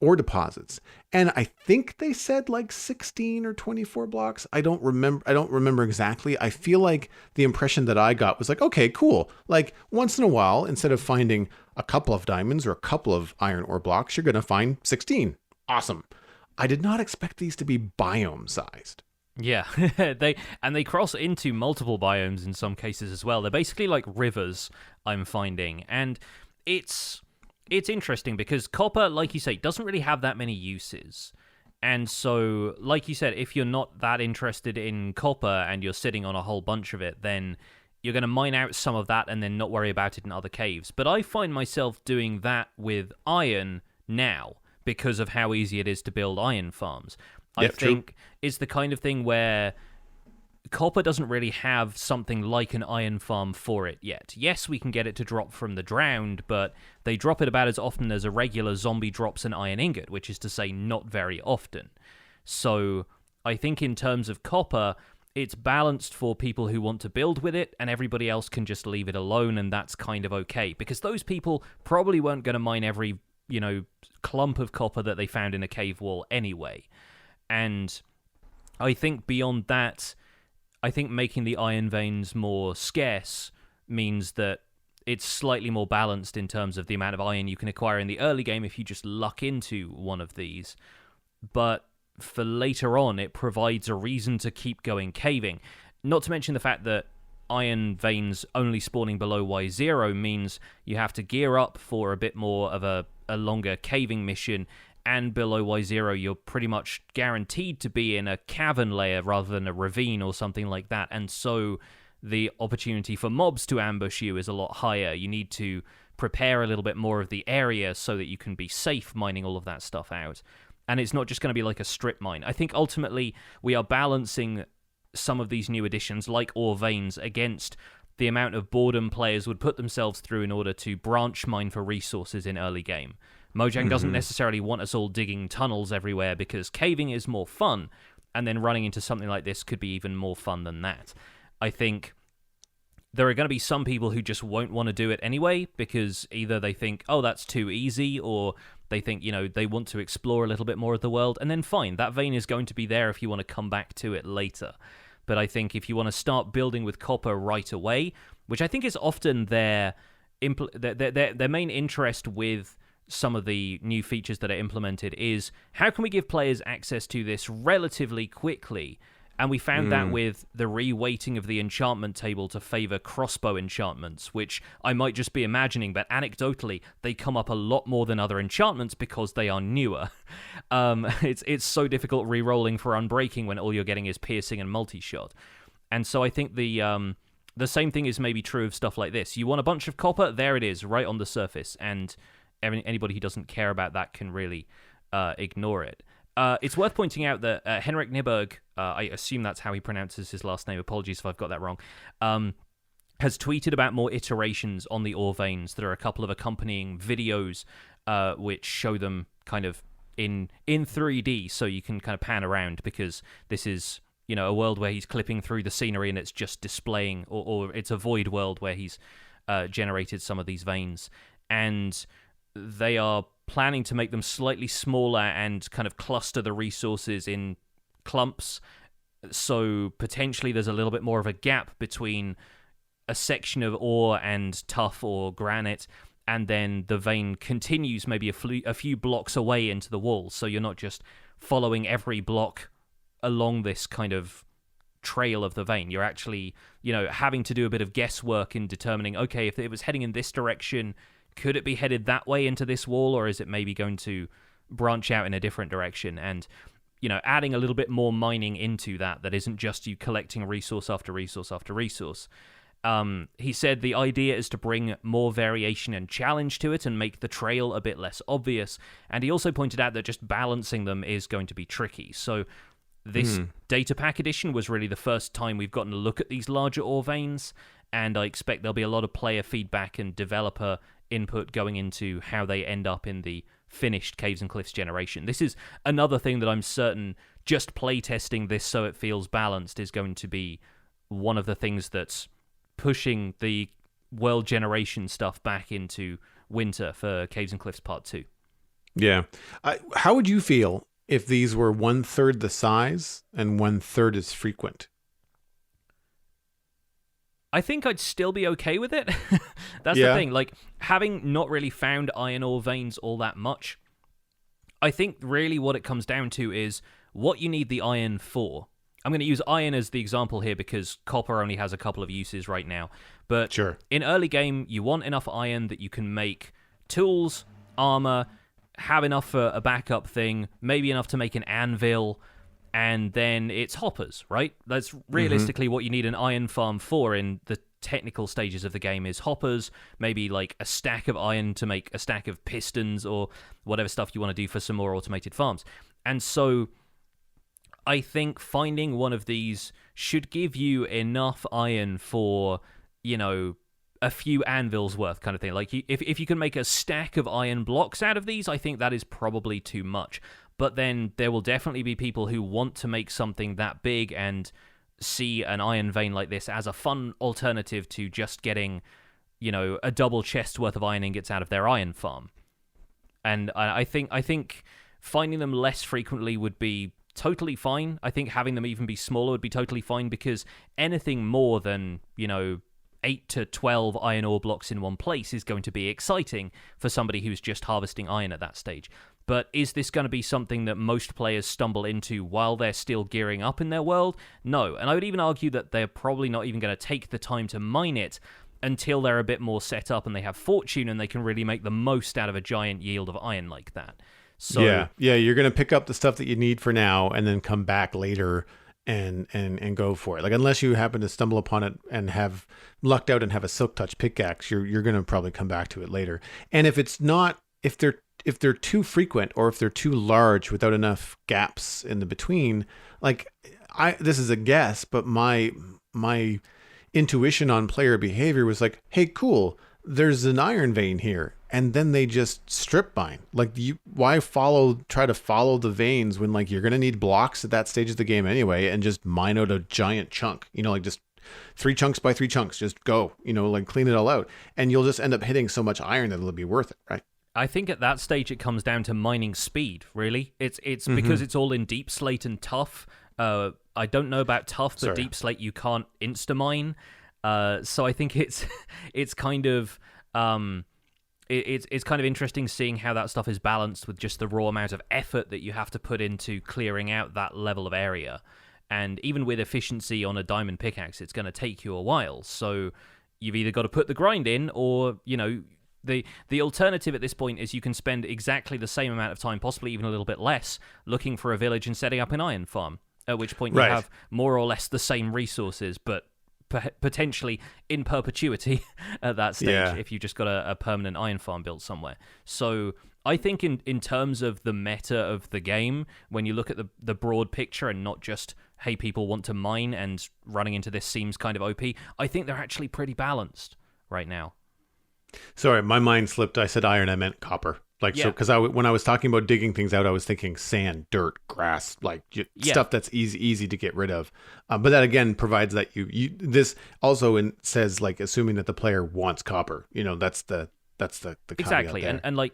ore deposits. And I think they said like 16 or 24 blocks. I don't remember exactly. I feel like the impression that I got was like, okay, cool. Like, once in a while, instead of finding a couple of diamonds or a couple of iron ore blocks, you're going to find 16. Awesome. I did not expect these to be biome sized. Yeah, they cross into multiple biomes in some cases as well. They're basically like rivers, I'm finding. And it's interesting because copper, like you say, doesn't really have that many uses. And so, like you said, if you're not that interested in copper and you're sitting on a whole bunch of it, then you're going to mine out some of that and then not worry about it in other caves. But I find myself doing that with iron now because of how easy it is to build iron farms. I think it's the kind of thing where copper doesn't really have something like an iron farm for it yet. Yes, we can get it to drop from the ground, but they drop it about as often as a regular zombie drops an iron ingot, which is to say not very often. So I think in terms of copper, it's balanced for people who want to build with it, and everybody else can just leave it alone, and that's kind of okay. Because those people probably weren't going to mine every, clump of copper that they found in a cave wall anyway. And I think beyond that, I think making the iron veins more scarce means that it's slightly more balanced in terms of the amount of iron you can acquire in the early game if you just luck into one of these. But for later on, it provides a reason to keep going caving. Not to mention the fact that iron veins only spawning below Y0 means you have to gear up for a bit more of a longer caving mission, and below Y0 you're pretty much guaranteed to be in a cavern layer rather than a ravine or something like that, and so the opportunity for mobs to ambush you is a lot higher. You need to prepare a little bit more of the area so that you can be safe mining all of that stuff out. And it's not just going to be like a strip mine. I think ultimately we are balancing some of these new additions, like ore veins, against the amount of boredom players would put themselves through in order to branch mine for resources in early game. Mojang doesn't necessarily want us all digging tunnels everywhere because caving is more fun, and then running into something like this could be even more fun than that. I think there are going to be some people who just won't want to do it anyway because either they think, oh, that's too easy, or they think, they want to explore a little bit more of the world, and then fine, that vein is going to be there if you want to come back to it later. But I think if you want to start building with copper right away, which I think is often their main interest with some of the new features that are implemented, is how can we give players access to this relatively quickly? And we found that with the reweighting of the enchantment table to favor crossbow enchantments, which I might just be imagining, but anecdotally, they come up a lot more than other enchantments because they are newer. It's so difficult re-rolling for Unbreaking when all you're getting is piercing and multi-shot. And so I think the same thing is maybe true of stuff like this. You want a bunch of copper? There it is, right on the surface. And anybody who doesn't care about that can really ignore it. It's worth pointing out that Henrik Nyberg, I assume that's how he pronounces his last name, apologies if I've got that wrong, has tweeted about more iterations on the ore veins. There are a couple of accompanying videos which show them kind of in 3D, so you can kind of pan around, because this is, a world where he's clipping through the scenery and it's just displaying, or it's a void world where he's generated some of these veins. And they are planning to make them slightly smaller and kind of cluster the resources in clumps, so potentially there's a little bit more of a gap between a section of ore and tuff or granite, and then the vein continues maybe a few blocks away into the wall, so you're not just following every block along this kind of trail of the vein. You're actually, having to do a bit of guesswork in determining, okay, if it was heading in this direction, could it be headed that way into this wall, or is it maybe going to branch out in a different direction? And, adding a little bit more mining into that isn't just you collecting resource after resource after resource. He said the idea is to bring more variation and challenge to it and make the trail a bit less obvious. And he also pointed out that just balancing them is going to be tricky. So this data pack edition was really the first time we've gotten a look at these larger ore veins, and I expect there'll be a lot of player feedback and developer input going into how they end up in the finished Caves and Cliffs generation. This is another thing that I'm certain just playtesting this so it feels balanced is going to be one of the things that's pushing the world generation stuff back into winter for Caves and Cliffs Part 2. Yeah. How would you feel if these were 1/3 the size and 1/3 as frequent? I think I'd still be okay with it. That's the thing. Like, having not really found iron ore veins all that much, I think really what it comes down to is what you need the iron for. I'm going to use iron as the example here because copper only has a couple of uses right now. But sure, in early game, you want enough iron that you can make tools, armor, have enough for a backup thing, maybe enough to make an anvil, and then it's hoppers, right? That's realistically what you need an iron farm for in the technical stages of the game, is hoppers, maybe like a stack of iron to make a stack of pistons or whatever stuff you want to do for some more automated farms. And so I think finding one of these should give you enough iron for, a few anvils worth kind of thing. Like, if you can make a stack of iron blocks out of these, I think that is probably too much. But then there will definitely be people who want to make something that big and see an iron vein like this as a fun alternative to just getting, a double chest worth of iron ingots out of their iron farm. And I think finding them less frequently would be totally fine. I think having them even be smaller would be totally fine, because anything more than, 8 to 12 iron ore blocks in one place is going to be exciting for somebody who's just harvesting iron at that stage. But is this going to be something that most players stumble into while they're still gearing up in their world? No. And I would even argue that they're probably not even going to take the time to mine it until they're a bit more set up and they have fortune and they can really make the most out of a giant yield of iron like that. So yeah, you're going to pick up the stuff that you need for now and then come back later and go for it. Like, unless you happen to stumble upon it and have lucked out and have a silk touch pickaxe, you're going to probably come back to it later. And if they're too frequent, or if they're too large without enough gaps in the between, like, this is a guess, but my intuition on player behavior was like, hey, cool, there's an iron vein here, and then they just strip mine. Like, why try to follow the veins when, like, you're gonna need blocks at that stage of the game anyway, and just mine out a giant chunk, like, just 3 chunks by 3 chunks, just go, like, clean it all out, and you'll just end up hitting so much iron that it'll be worth it, right? I think at that stage it comes down to mining speed, really. It's because it's all in deep slate and tough. I don't know about tough, but deep slate you can't insta-mine. So I think it's kind of it's kind of interesting seeing how that stuff is balanced with just the raw amount of effort that you have to put into clearing out that level of area. And even with efficiency on a diamond pickaxe, it's going to take you a while. So you've either got to put the grind in, or the alternative at this point is you can spend exactly the same amount of time, possibly even a little bit less, looking for a village and setting up an iron farm. At which point you have more or less the same resources, but potentially in perpetuity at that stage, if you just got a permanent iron farm built somewhere. So I think in terms of the meta of the game, when you look at the broad picture and not just, hey, people want to mine and running into this seems kind of OP, I think they're actually pretty balanced right now. Sorry, my mind slipped. I said iron, I meant copper. Like, so, because when I was talking about digging things out, I was thinking sand, dirt, grass, like stuff that's easy to get rid of. But that again provides that this also says, like, assuming that the player wants copper. That's the exactly, there. and like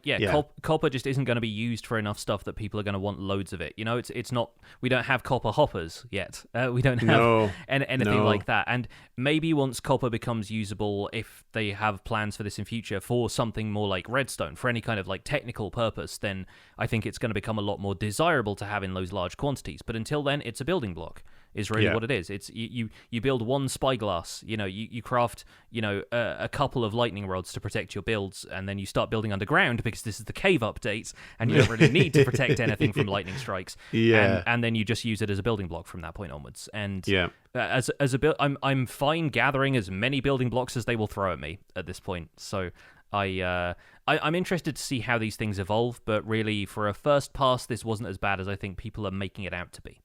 copper just isn't going to be used for enough stuff that people are going to want loads of it. It's not. We don't have copper hoppers yet. We don't have anything like that. And maybe once copper becomes usable, if they have plans for this in future for something more like redstone, for any kind of like technical purpose, then I think it's going to become a lot more desirable to have in those large quantities. But until then, it's a building block. Is really what it is. It's you build one spyglass, you craft, a couple of lightning rods to protect your builds, and then you start building underground because this is the cave update, and you don't really need to protect anything from lightning strikes. And then you just use it as a building block from that point onwards. And as a I'm fine gathering as many building blocks as they will throw at me at this point. So I'm interested to see how these things evolve, but really for a first pass, this wasn't as bad as I think people are making it out to be.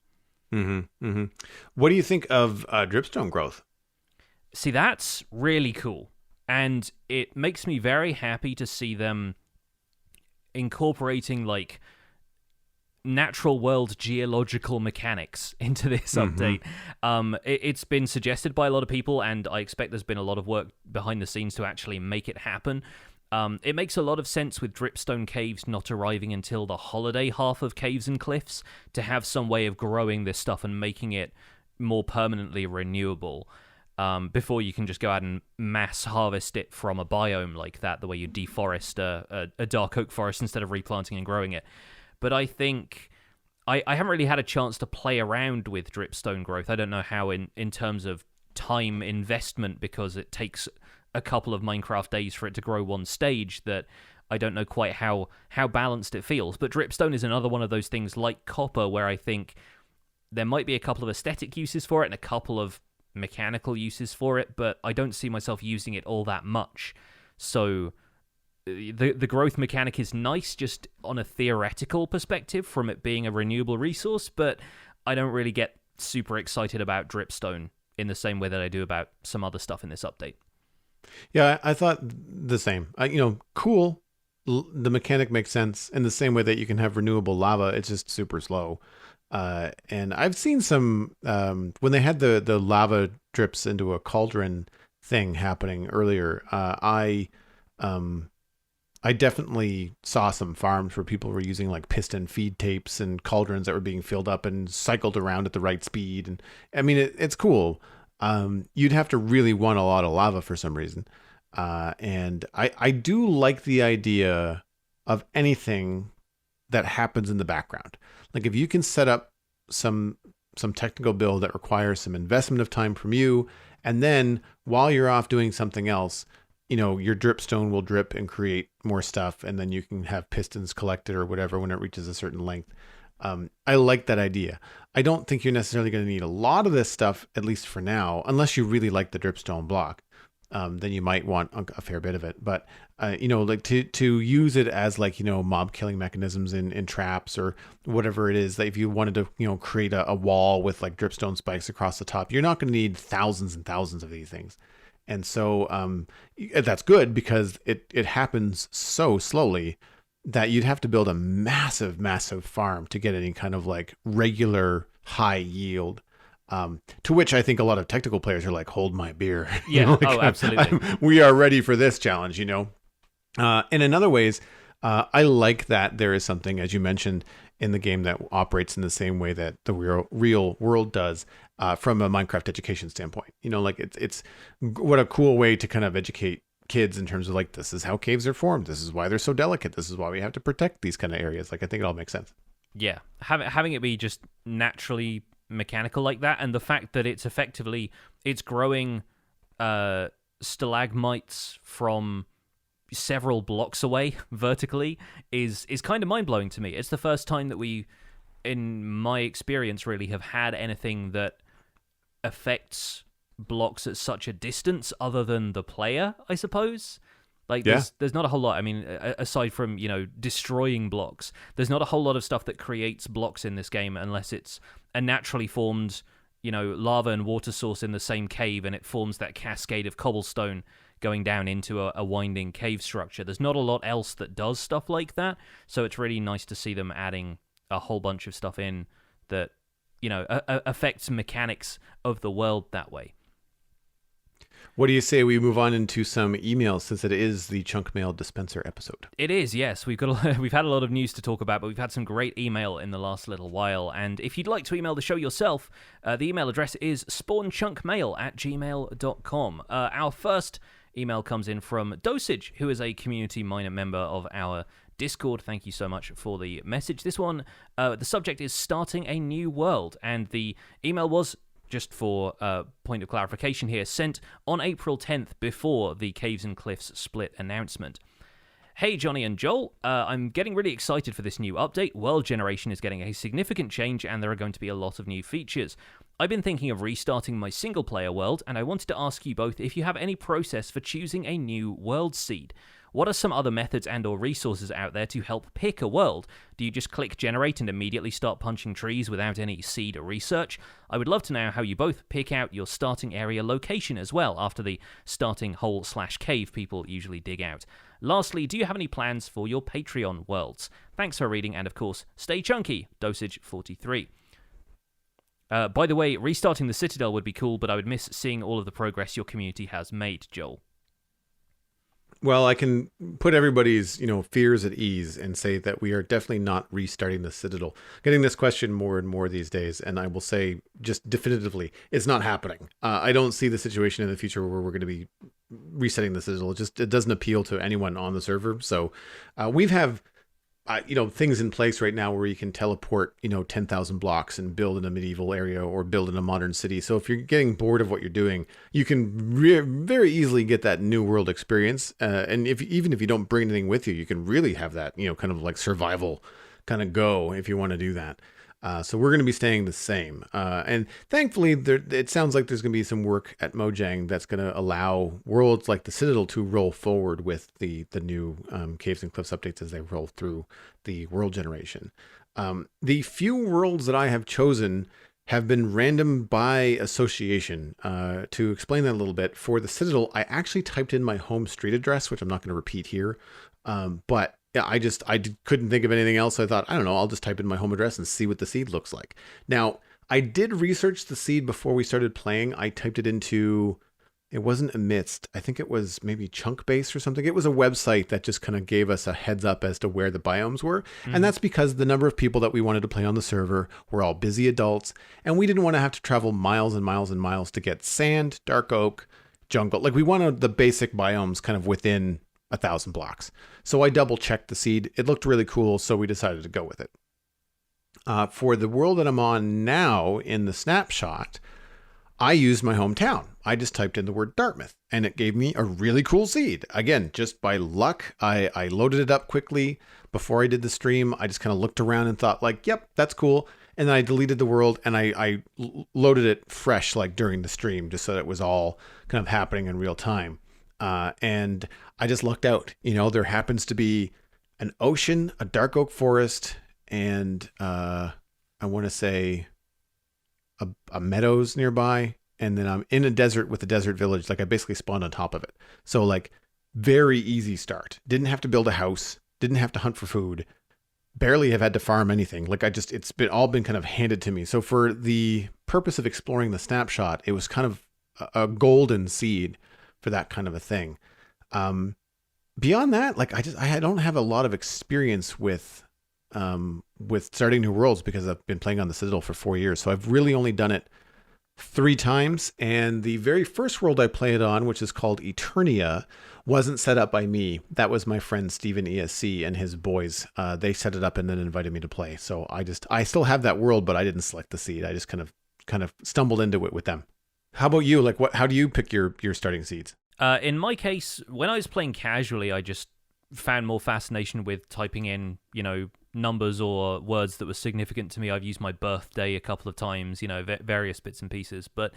What do you think of dripstone growth? See, that's really cool, and it makes me very happy to see them incorporating like natural world geological mechanics into this update. It's been suggested by a lot of people, and I expect there's been a lot of work behind the scenes to actually make it happen. It makes a lot of sense with dripstone caves not arriving until the holiday half of Caves and Cliffs to have some way of growing this stuff and making it more permanently renewable before you can just go out and mass harvest it from a biome like that, the way you deforest a dark oak forest instead of replanting and growing it. But I think I haven't really had a chance to play around with dripstone growth. I don't know how in terms of time investment, because it takes a couple of Minecraft days for it to grow one stage, that I don't know quite how balanced it feels. But dripstone is another one of those things like copper where I think there might be a couple of aesthetic uses for it and a couple of mechanical uses for it, but I don't see myself using it all that much. So the growth mechanic is nice just on a theoretical perspective from it being a renewable resource, but I don't really get super excited about dripstone in the same way that I do about some other stuff in this update. Yeah, I thought the same. Cool. The mechanic makes sense in the same way that you can have renewable lava. It's just super slow. And I've seen some when they had the lava drips into a cauldron thing happening earlier. I definitely saw some farms where people were using like piston feed tapes and cauldrons that were being filled up and cycled around at the right speed. And I mean, it's cool. You'd have to really want a lot of lava for some reason. And I do like the idea of anything that happens in the background. Like if you can set up some technical build that requires some investment of time from you, and then while you're off doing something else, your dripstone will drip and create more stuff, and then you can have pistons collected or whatever when it reaches a certain length. I like that idea. I don't think you're necessarily going to need a lot of this stuff, at least for now, unless you really like the dripstone block. Then you might want a fair bit of it. But, like to use it as like, mob killing mechanisms in traps or whatever it is, that if you wanted to, create a wall with like dripstone spikes across the top, you're not going to need thousands and thousands of these things. And so that's good because it happens so slowly that you'd have to build a massive, massive farm to get any kind of like regular high yield. To which I think a lot of technical players are like, hold my beer. Yeah. Absolutely. We are ready for this challenge, And in other ways, I like that there is something, as you mentioned, in the game that operates in the same way that the real world does, from a Minecraft education standpoint. Like it's what a cool way to kind of educate kids in terms of like, this is how caves are formed. This is why they're so delicate. This is why we have to protect these kind of areas. Like, I think it all makes sense. Yeah. Having it be just naturally mechanical like that, and the fact that it's growing stalagmites from several blocks away vertically is kind of mind-blowing to me. It's the first time that we, in my experience, really have had anything that affects blocks at such a distance other than the player, I suppose. Like, there's not a whole lot. I mean, aside from, destroying blocks, there's not a whole lot of stuff that creates blocks in this game unless it's a naturally formed, lava and water source in the same cave, and it forms that cascade of cobblestone going down into a winding cave structure. There's not a lot else that does stuff like that, so it's really nice to see them adding a whole bunch of stuff in that, affects mechanics of the world that way. What do you say we move on into some emails, since it is the Chunk Mail Dispenser episode? It is, yes. We've had a lot of news to talk about, but we've had some great email in the last little while. And if you'd like to email the show yourself, the email address is spawnchunkmail@gmail.com. Our first email comes in from Dosage, who is a community minor member of our Discord. Thank you so much for the message. This one, the subject is starting a new world, and the email was, just for point of clarification here, sent on April 10th before the Caves and Cliffs split announcement. Hey, Johnny and Joel, I'm getting really excited for this new update. World generation is getting a significant change, and there are going to be a lot of new features. I've been thinking of restarting my single-player world, and I wanted to ask you both if you have any process for choosing a new world seed. What are some other methods and or resources out there to help pick a world? Do you just click generate and immediately start punching trees without any seed or research? I would love to know how you both pick out your starting area location as well, after the starting hole/cave people usually dig out. Lastly, do you have any plans for your Patreon worlds? Thanks for reading, and of course, stay chunky, Dosage 43. By the way, restarting the Citadel would be cool, but I would miss seeing all of the progress your community has made, Joel. Well, I can put everybody's, fears at ease and say that we are definitely not restarting the Citadel. Getting this question more and more these days, and I will say just definitively, it's not happening. I don't see the situation in the future where we're going to be resetting the Citadel. It doesn't appeal to anyone on the server. So we have things in place right now where you can teleport, 10,000 blocks and build in a medieval area or build in a modern city. So if you're getting bored of what you're doing, you can very easily get that new world experience. And even if you don't bring anything with you, you can really have that, kind of like survival kind of go if you want to do that. So we're going to be staying the same. And thankfully, it sounds like there's going to be some work at Mojang that's going to allow worlds like the Citadel to roll forward with the new Caves and Cliffs updates as they roll through the world generation. The few worlds that I have chosen have been random by association. To explain that a little bit, for the Citadel, I actually typed in my home street address, which I'm not going to repeat here. But yeah, couldn't think of anything else. So I thought, I don't know, I'll just type in my home address and see what the seed looks like. Now, I did research the seed before we started playing. I typed it into, it wasn't Amidst. I think it was maybe Chunk Base or something. It was a website that just kind of gave us a heads up as to where the biomes were. And that's because the number of people that we wanted to play on the server were all busy adults. And we didn't want to have to travel miles and miles and miles to get sand, dark oak, jungle. Like we wanted the basic biomes kind of within 1,000 blocks. So I double checked the seed. It looked really cool. So we decided to go with it. For the world that I'm on now in the snapshot, I used my hometown. I just typed in the word Dartmouth and it gave me a really cool seed. Again, just by luck, I loaded it up quickly before I did the stream. I just kind of looked around and thought like, yep, that's cool. And then I deleted the world and I loaded it fresh like during the stream just so that it was all kind of happening in real time. And I just lucked out. You know, there happens to be an ocean, a dark oak forest, and I want to say a meadows nearby, and then I'm in a desert with a desert village. Like I basically spawned on top of it. So like very easy start. Didn't have to build a house. Didn't have to hunt for food. Barely have had to farm anything. Like it's been kind of handed to me. So for the purpose of exploring the snapshot, it was kind of a golden seed for that kind of a thing. Beyond that, like I don't have a lot of experience with starting new worlds because I've been playing on the Citadel for 4 years. So I've really only done it 3 times. And the very first world I played on, which is called Eternia, wasn't set up by me. That was my friend Steven ESC and his boys. They set it up and then invited me to play. So I still have that world, but I didn't select the seed. I just kind of stumbled into it with them. How about you? Like how do you pick your starting seeds? In my case, when I was playing casually, I just found more fascination with typing in, numbers or words that were significant to me. I've used my birthday a couple of times, various bits and pieces. But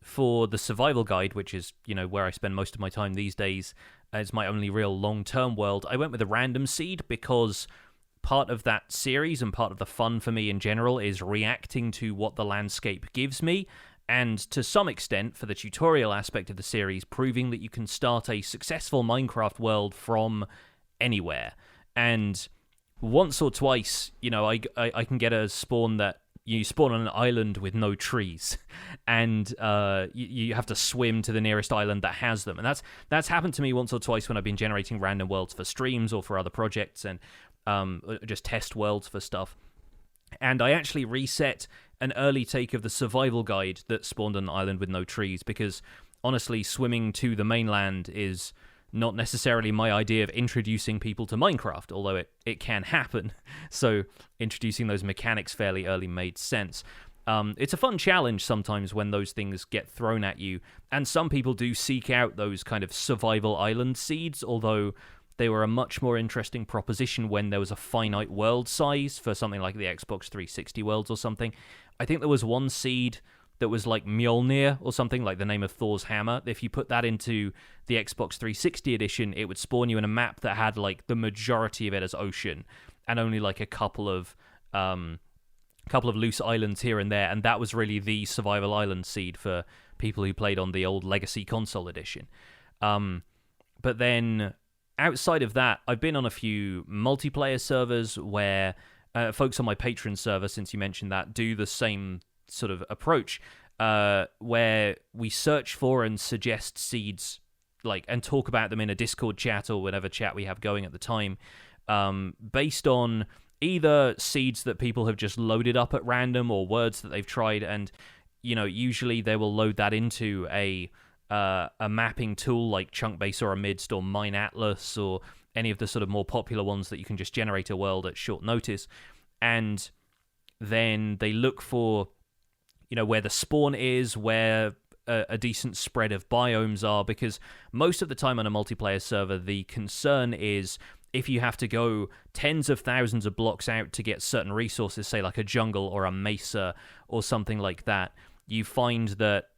for the survival guide, which is, where I spend most of my time these days, as my only real long-term world, I went with a random seed because part of that series and part of the fun for me in general is reacting to what the landscape gives me. And to some extent, for the tutorial aspect of the series, proving that you can start a successful Minecraft world from anywhere. And once or twice, I can get a spawn that you spawn on an island with no trees, and you have to swim to the nearest island that has them. And that's happened to me once or twice when I've been generating random worlds for streams or for other projects, and just test worlds for stuff. And I actually reset an early take of the survival guide that spawned on an island with no trees, because honestly, swimming to the mainland is not necessarily my idea of introducing people to Minecraft, although it can happen. So introducing those mechanics fairly early made sense. It's a fun challenge sometimes when those things get thrown at you, and some people do seek out those kind of survival island seeds, although they were a much more interesting proposition when there was a finite world size for something like the Xbox 360 worlds or something. I think there was one seed that was like Mjolnir or something, like the name of Thor's hammer. If you put that into the Xbox 360 edition, it would spawn you in a map that had like the majority of it as ocean and only like a couple of loose islands here and there, and that was really the survival island seed for people who played on the old Legacy console edition. But then outside of that, I've been on a few multiplayer servers where folks on my Patreon server, since you mentioned that, do the same sort of approach, where we search for and suggest seeds, and talk about them in a Discord chat or whatever chat we have going at the time, based on either seeds that people have just loaded up at random or words that they've tried, and usually they will load that into a mapping tool like Chunkbase or Amidst or Mine Atlas or any of the sort of more popular ones that you can just generate a world at short notice. And then they look for, where the spawn is, where a decent spread of biomes are, because most of the time on a multiplayer server, the concern is if you have to go tens of thousands of blocks out to get certain resources, say like a jungle or a mesa or something like that, you find that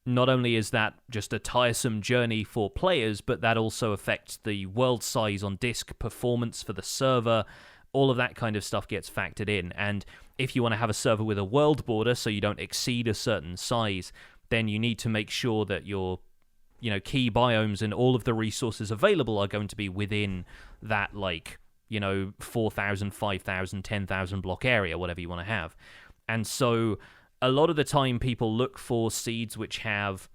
not only is that just a tiresome journey for players, but that also affects the world size on disk, performance for the server, all of that kind of stuff gets factored in. And if you want to have a server with a world border so you don't exceed a certain size, then you need to make sure that your key biomes and all of the resources available are going to be within that 4,000, 5,000, 10,000 block area, whatever you want to have. And so a lot of the time people look for seeds which have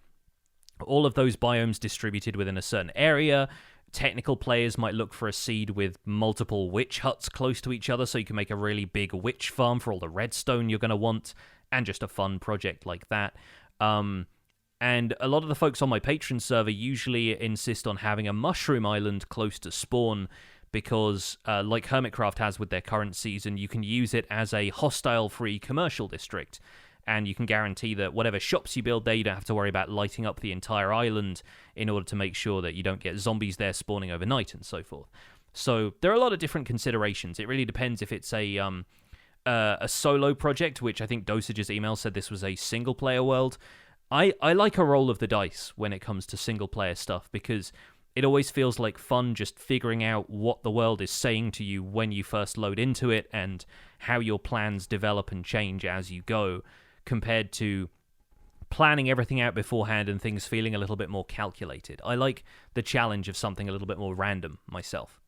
all of those biomes distributed within a certain area. Technical players might look for a seed with multiple witch huts close to each other so you can make a really big witch farm for all the redstone you're going to want, and just a fun project like that. And a lot of the folks on my Patreon server usually insist on having a mushroom island close to spawn because, like Hermitcraft has with their current season, you can use it as a hostile-free commercial district. And you can guarantee that whatever shops you build there, you don't have to worry about lighting up the entire island in order to make sure that you don't get zombies there spawning overnight and so forth. So there are a lot of different considerations. It really depends if it's a solo project, which I think Dosage's email said this was a single-player world. I like a roll of the dice when it comes to single-player stuff because it always feels like fun just figuring out what the world is saying to you when you first load into it and how your plans develop and change as you go, compared to planning everything out beforehand and things feeling a little bit more calculated. I like the challenge of something a little bit more random myself.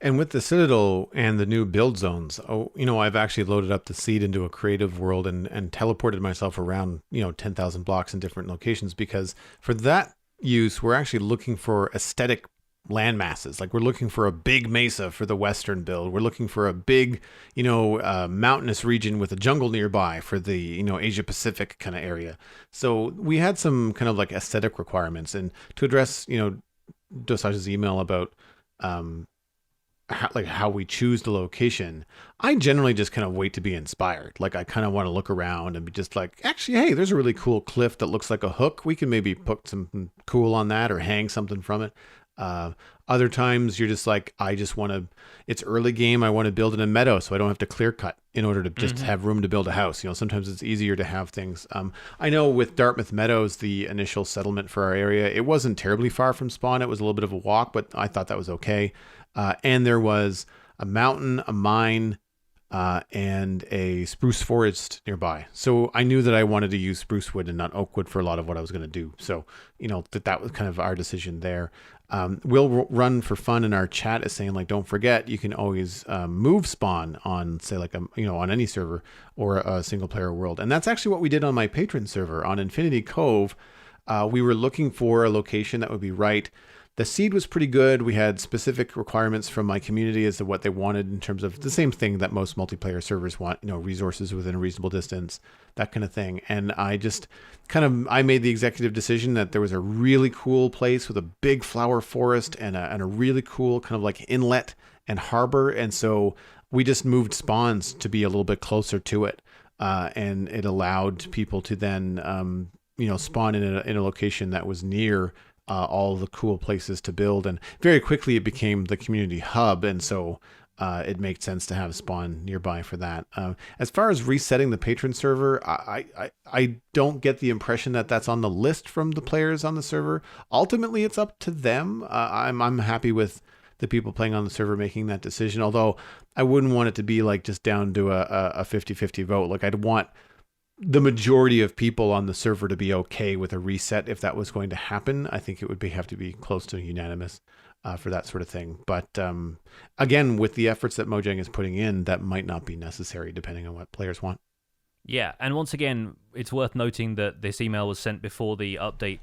And with the Citadel and the new build zones, I've actually loaded up the seed into a creative world and teleported myself around, 10,000 blocks in different locations, because for that use, we're actually looking for aesthetic land masses. Like, we're looking for a big mesa for the Western build. We're looking for a big, mountainous region with a jungle nearby for the, Asia Pacific kind of area. So we had some kind of like aesthetic requirements. And to address, Dosage's email about, how we choose the location, I generally just kind of wait to be inspired. Like, I kind of want to look around and be just like, actually, hey, there's a really cool cliff that looks like a hook. We can maybe put something cool on that or hang something from it. Other times you're just like, it's early game. I want to build in a meadow so I don't have to clear cut in order to just have room to build a house. Sometimes it's easier to have things. I know with Dartmouth Meadows, the initial settlement for our area, it wasn't terribly far from spawn. It was a little bit of a walk, but I thought that was okay. And there was a mountain, a mine, and a spruce forest nearby. So I knew that I wanted to use spruce wood and not oak wood for a lot of what I was going to do. So, that was kind of our decision there. We'll run for fun in our chat is saying, like, don't forget, you can always move spawn on, say, like, on any server or a single player world. And that's actually what we did on my patron server on Infinity Cove. We were looking for a location that would be right. The seed was pretty good. We had specific requirements from my community as to what they wanted in terms of the same thing that most multiplayer servers want, resources within a reasonable distance, that kind of thing. And I just I made the executive decision that there was a really cool place with a big flower forest and a really cool kind of like inlet and harbor. And so we just moved spawns to be a little bit closer to it. And it allowed people to then, spawn in a location that was near all the cool places to build, and very quickly it became the community hub, and so it made sense to have spawn nearby for that. As far as resetting the patron server, I don't get the impression that that's on the list from the players on the server. Ultimately, it's up to them. I'm happy with the people playing on the server making that decision, although I wouldn't want it to be like just down to a 50-50 vote. Like, I'd want the majority of people on the server to be okay with a reset if that was going to happen. I think it would have to be close to unanimous for that sort of thing. But again, with the efforts that Mojang is putting in, that might not be necessary depending on what players want. Yeah, and once again, it's worth noting that this email was sent before the update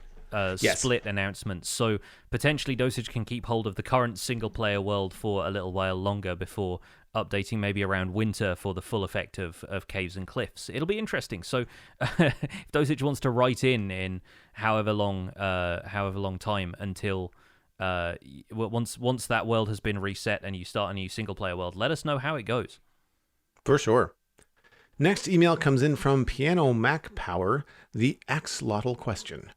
split announcement, so potentially Dosage can keep hold of the current single-player world for a little while longer before updating maybe around winter for the full effect of caves and cliffs. It'll be interesting. So if Dosage wants to write in however long time until once that world has been reset and you start a new single-player world, let us know how it goes. For sure. Next email comes in from Piano Mac Power, the axolotl question.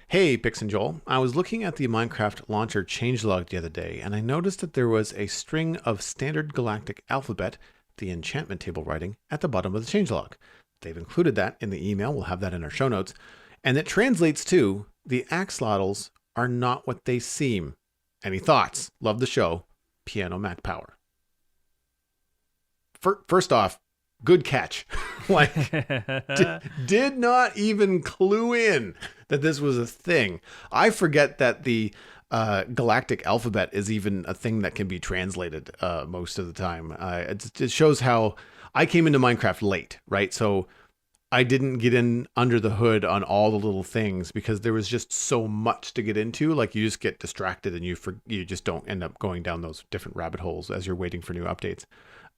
Hey, Pix and Joel, I was looking at the Minecraft launcher changelog the other day, and I noticed that there was a string of standard galactic alphabet, the enchantment table writing, at the bottom of the changelog. They've included that in the email. We'll have that in our show notes. And it translates to, the axolotls are not what they seem. Any thoughts? Love the show. Piano Mac Power. first off, good catch. Like, did not even clue in that this was a thing. I forget that the galactic alphabet is even a thing that can be translated most of the time. It shows how I came into Minecraft late, right? So I didn't get in under the hood on all the little things because there was just so much to get into. Like, you just get distracted and you just don't end up going down those different rabbit holes as you're waiting for new updates.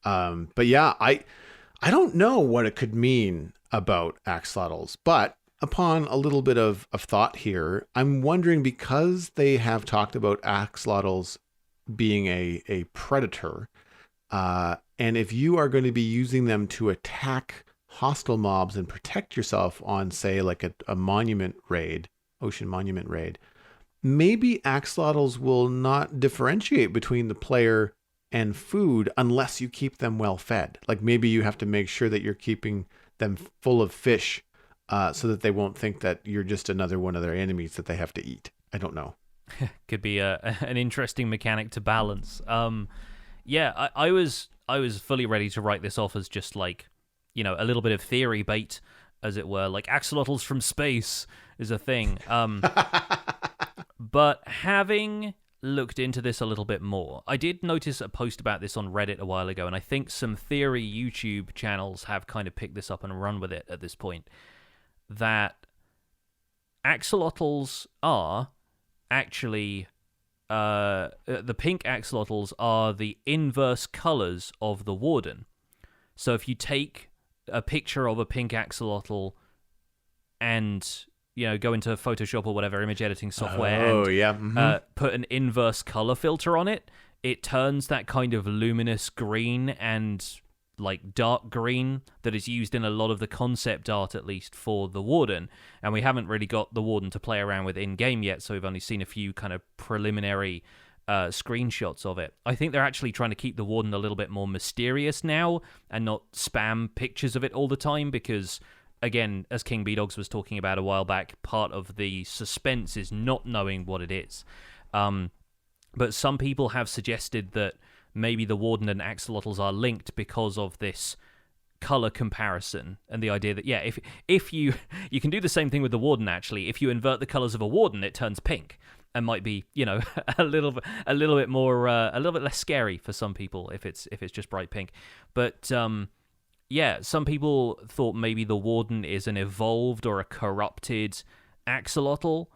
But yeah, I don't know what it could mean about axolotls, but upon a little bit of thought here, I'm wondering, because they have talked about axolotls being a predator, and if you are going to be using them to attack hostile mobs and protect yourself on, say, like a monument raid, ocean monument raid, maybe axolotls will not differentiate between the player and food unless you keep them well fed. Like, maybe you have to make sure that you're keeping them full of fish so that they won't think that you're just another one of their enemies that they have to eat. I don't know. Could be an interesting mechanic to balance. Yeah, I was fully ready to write this off as just like, you know, a little bit of theory bait, as it were. Like, axolotls from space is a thing. But having looked into this a little bit more, I did notice a post about this on Reddit a while ago, and I think some theory YouTube channels have kind of picked this up and run with it at this point, that axolotls are actually the pink axolotls are the inverse colors of the warden. So if you take a picture of a pink axolotl and, you know, go into Photoshop or whatever image editing software and put an inverse color filter on it, it turns that kind of luminous green and like dark green that is used in a lot of the concept art, at least for the warden. And we haven't really got the warden to play around with in game yet, so we've only seen a few kind of preliminary screenshots of it. I think they're actually trying to keep the warden a little bit more mysterious now and not spam pictures of it all the time, because again, as King B-Dogs was talking about a while back, part of the suspense is not knowing what it is. But some people have suggested that maybe the warden and axolotls are linked because of this color comparison and the idea that, yeah, if you can do the same thing with the warden. Actually, if you invert the colors of a warden, it turns pink and might be, you know, a little bit more a little bit less scary for some people if it's just bright pink. But yeah, some people thought maybe the warden is an evolved or a corrupted axolotl,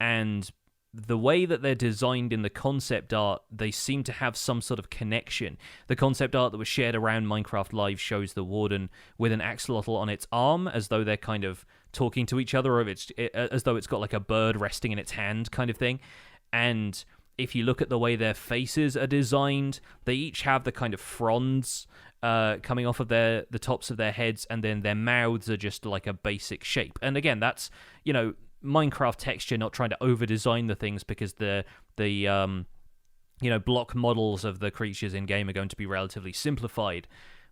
and the way that they're designed in the concept art, they seem to have some sort of connection. The concept art that was shared around Minecraft Live shows the warden with an axolotl on its arm, as though they're kind of talking to each other, or as though it's got like a bird resting in its hand kind of thing. And if you look at the way their faces are designed, they each have the kind of fronds coming off of the tops of their heads, and then their mouths are just like a basic shape. And again, that's, you know, Minecraft texture, not trying to over-design the things, because the you know, block models of the creatures in game are going to be relatively simplified.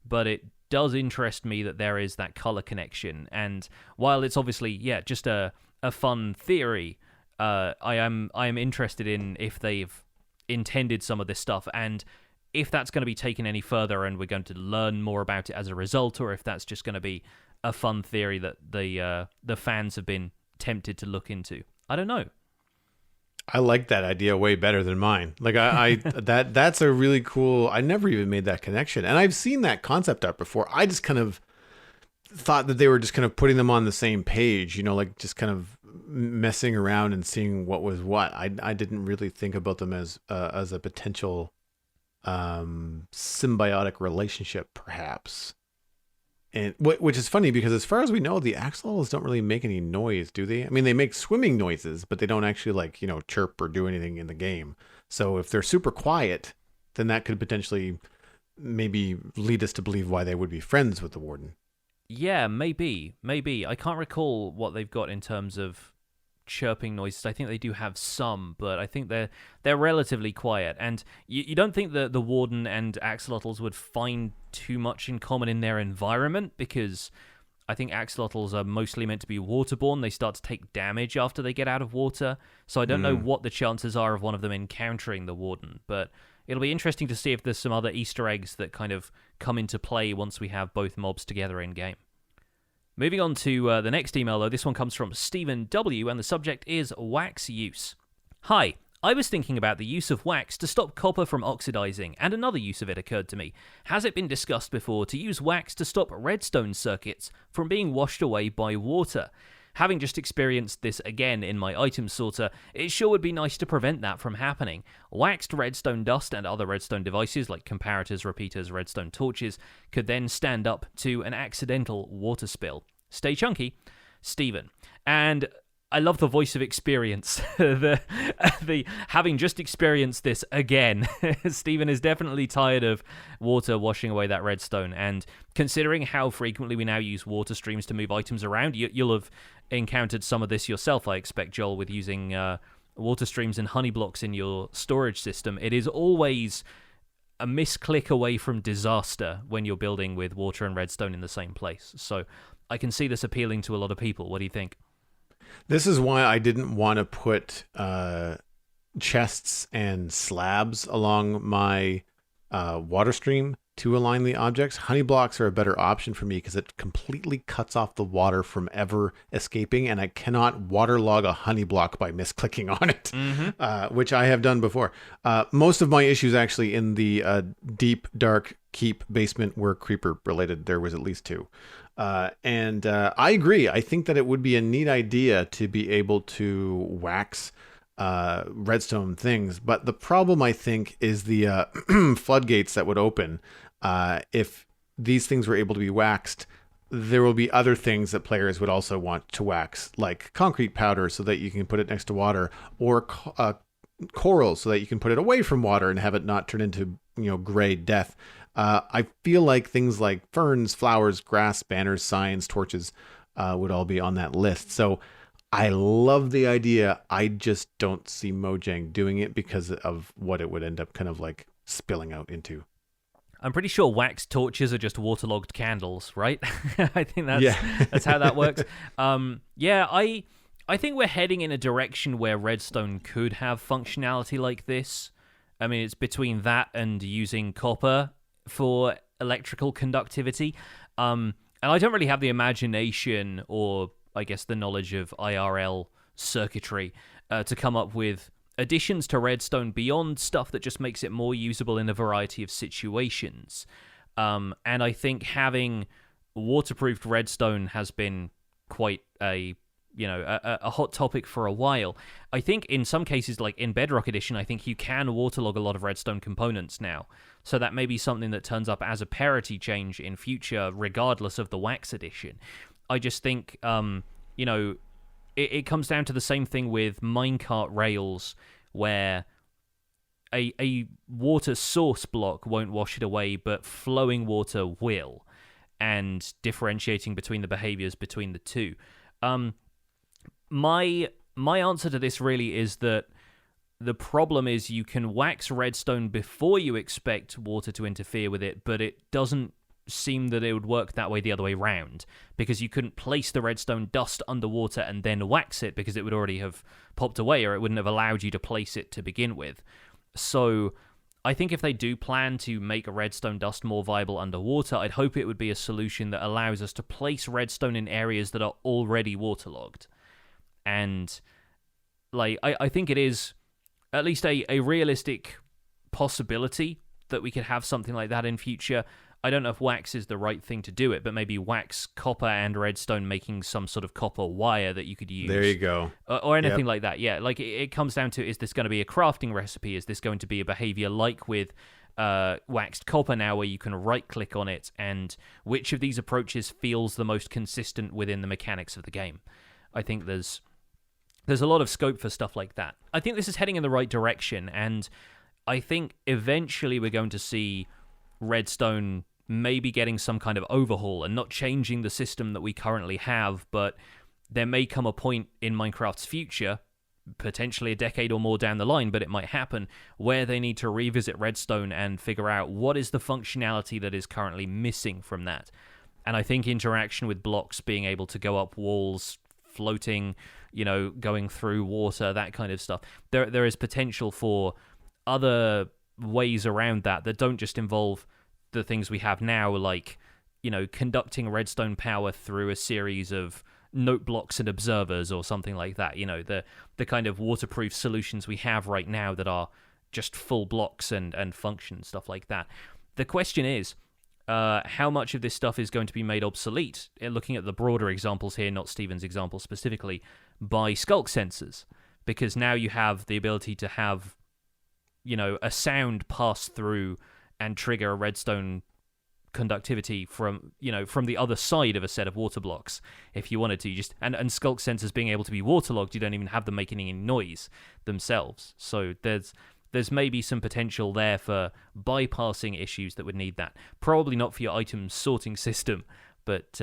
But it does interest me that there is that color connection. And while it's obviously, yeah, just a fun theory, I am interested in if they've intended some of this stuff, and if that's going to be taken any further and we're going to learn more about it as a result, or if that's just going to be a fun theory that the fans have been tempted to look into. I don't know. I like that idea way better than mine. Like that's a really cool. I never even made that connection, and I've seen that concept art before. I just kind of thought that they were just kind of putting them on the same page, you know, like just kind of messing around and seeing what was what. I didn't really think about them as a potential symbiotic relationship, perhaps. And which is funny, because as far as we know, the axolotls don't really make any noise, do they? I mean, they make swimming noises, but they don't actually, like, you know, chirp or do anything in the game. So if they're super quiet, then that could potentially maybe lead us to believe why they would be friends with the warden. Yeah, maybe. I can't recall what they've got in terms of chirping noises. I think they do have some, but I think they're relatively quiet. And you don't think that the warden and axolotls would find too much in common in their environment, because I think axolotls are mostly meant to be waterborne. They start to take damage after they get out of water. So I don't know what the chances are of one of them encountering the warden, but it'll be interesting to see if there's some other Easter eggs that kind of come into play once we have both mobs together in game. Moving on to the next email, though, this one comes from Stephen W, and the subject is wax use. Hi, I was thinking about the use of wax to stop copper from oxidizing, and another use of it occurred to me. Has it been discussed before to use wax to stop redstone circuits from being washed away by water? Having just experienced this again in my item sorter, it sure would be nice to prevent that from happening. Waxed redstone dust and other redstone devices like comparators, repeaters, redstone torches could then stand up to an accidental water spill. Stay chunky, Stephen. And I love the voice of experience. the having just experienced this again, Stephen is definitely tired of water washing away that redstone. And considering how frequently we now use water streams to move items around, you'll have encountered some of this yourself, I expect, Joel, with using water streams and honey blocks in your storage system. It is always a misclick away from disaster when you're building with water and redstone in the same place. So I can see this appealing to a lot of people. What do you think? This is why I didn't want to put chests and slabs along my water stream to align the objects. Honey blocks are a better option for me because it completely cuts off the water from ever escaping, and I cannot waterlog a honey block by misclicking on it, which I have done before. Most of my issues actually in the deep, dark keep basement were creeper related. There was at least 2. And I agree. I think that it would be a neat idea to be able to wax redstone things. But the problem, I think, is the floodgates that would open. If these things were able to be waxed, there will be other things that players would also want to wax, like concrete powder so that you can put it next to water, or coral so that you can put it away from water and have it not turn into, gray death. I feel like things like ferns, flowers, grass, banners, signs, torches would all be on that list. So I love the idea. I just don't see Mojang doing it because of what it would end up kind of like spilling out into. I'm pretty sure wax torches are just waterlogged candles, right? I think that's how that works. I think we're heading in a direction where redstone could have functionality like this. I mean, it's between that and using copper for electrical conductivity. And I don't really have the imagination or, I guess, the knowledge of IRL circuitry to come up with additions to redstone beyond stuff that just makes it more usable in a variety of situations. And I think having waterproofed redstone has been quite a hot topic for a while. I think in some cases, like in Bedrock Edition, I think you can waterlog a lot of redstone components now. So that may be something that turns up as a parity change in future, regardless of the wax edition. I just think, it comes down to the same thing with minecart rails, where a water source block won't wash it away, but flowing water will, and differentiating between the behaviors between the two. My answer to this really is that the problem is you can wax redstone before you expect water to interfere with it, but it doesn't seem that it would work that way the other way round, because you couldn't place the redstone dust underwater and then wax it because it would already have popped away, or it wouldn't have allowed you to place it to begin with. So I think if they do plan to make redstone dust more viable underwater, I'd hope it would be a solution that allows us to place redstone in areas that are already waterlogged. And I think it is at least a realistic possibility that we could have something like that in future. I don't know if wax is the right thing to do it, but maybe wax copper and redstone, making some sort of copper wire that you could use. There you go. Or anything like that. Yeah, like it comes down to, is this going to be a crafting recipe? Is this going to be a behavior like with waxed copper now, where you can right-click on it, and which of these approaches feels the most consistent within the mechanics of the game? I think there's a lot of scope for stuff like that. I think this is heading in the right direction, and I think eventually we're going to see redstone maybe getting some kind of overhaul and not changing the system that we currently have, but there may come a point in Minecraft's future, potentially a decade or more down the line, but it might happen, where they need to revisit redstone and figure out what is the functionality that is currently missing from that. And I think interaction with blocks, being able to go up walls, floating, going through water, that kind of stuff, there is potential for other ways around that don't just involve the things we have now, like, conducting redstone power through a series of note blocks and observers or something like that. The kind of waterproof solutions we have right now that are just full blocks and function, stuff like that. The question is, how much of this stuff is going to be made obsolete, looking at the broader examples here, not Steven's example specifically, by skulk sensors? Because now you have the ability to have, a sound pass through and trigger a redstone conductivity from the other side of a set of water blocks if you wanted to. And skulk sensors being able to be waterlogged, you don't even have them making any noise themselves. So there's maybe some potential there for bypassing issues that would need that. Probably not for your item sorting system, but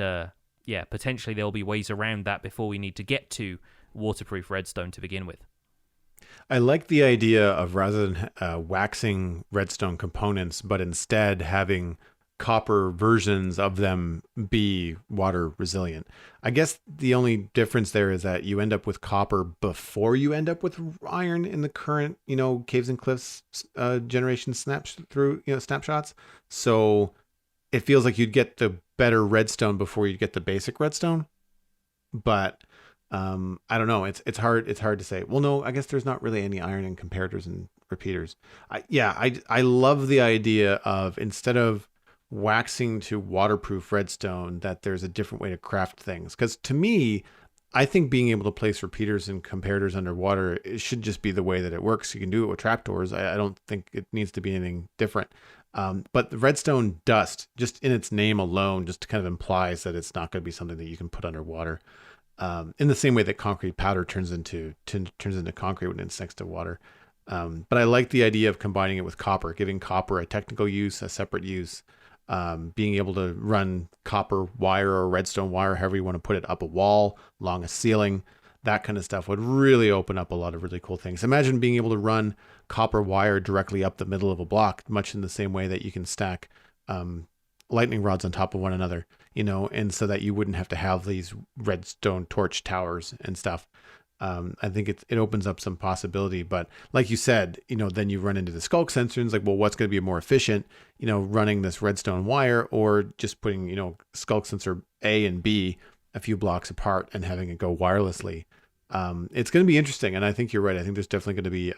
potentially there'll be ways around that before we need to get to waterproof redstone to begin with. I like the idea of, rather than waxing redstone components, but instead having copper versions of them be water resilient. I guess the only difference there is that you end up with copper before you end up with iron in the current, Caves and Cliffs generation snapshots. So it feels like you'd get the better redstone before you get the basic redstone. But I don't know. It's hard to say. Well, no, I guess there's not really any iron in comparators and repeaters. I love the idea of, instead of waxing to waterproof redstone, that there's a different way to craft things. Because to me, I think being able to place repeaters and comparators underwater, it should just be the way that it works. You can do it with trapdoors. I don't think it needs to be anything different. But the redstone dust, just in its name alone, just kind of implies that it's not going to be something that you can put underwater. In the same way that concrete powder turns into concrete when it's next to water. But I like the idea of combining it with copper, giving copper a technical use, a separate use. Being able to run copper wire or redstone wire, however you want to put it, up a wall, along a ceiling, that kind of stuff would really open up a lot of really cool things. Imagine being able to run copper wire directly up the middle of a block, much in the same way that you can stack lightning rods on top of one another, and so that you wouldn't have to have these redstone torch towers and stuff. I think it opens up some possibility, but like you said, then you run into the skulk sensors, like, well, what's going to be more efficient, running this redstone wire or just putting, skulk sensor A and B a few blocks apart and having it go wirelessly. It's going to be interesting. And I think you're right. I think there's definitely going to be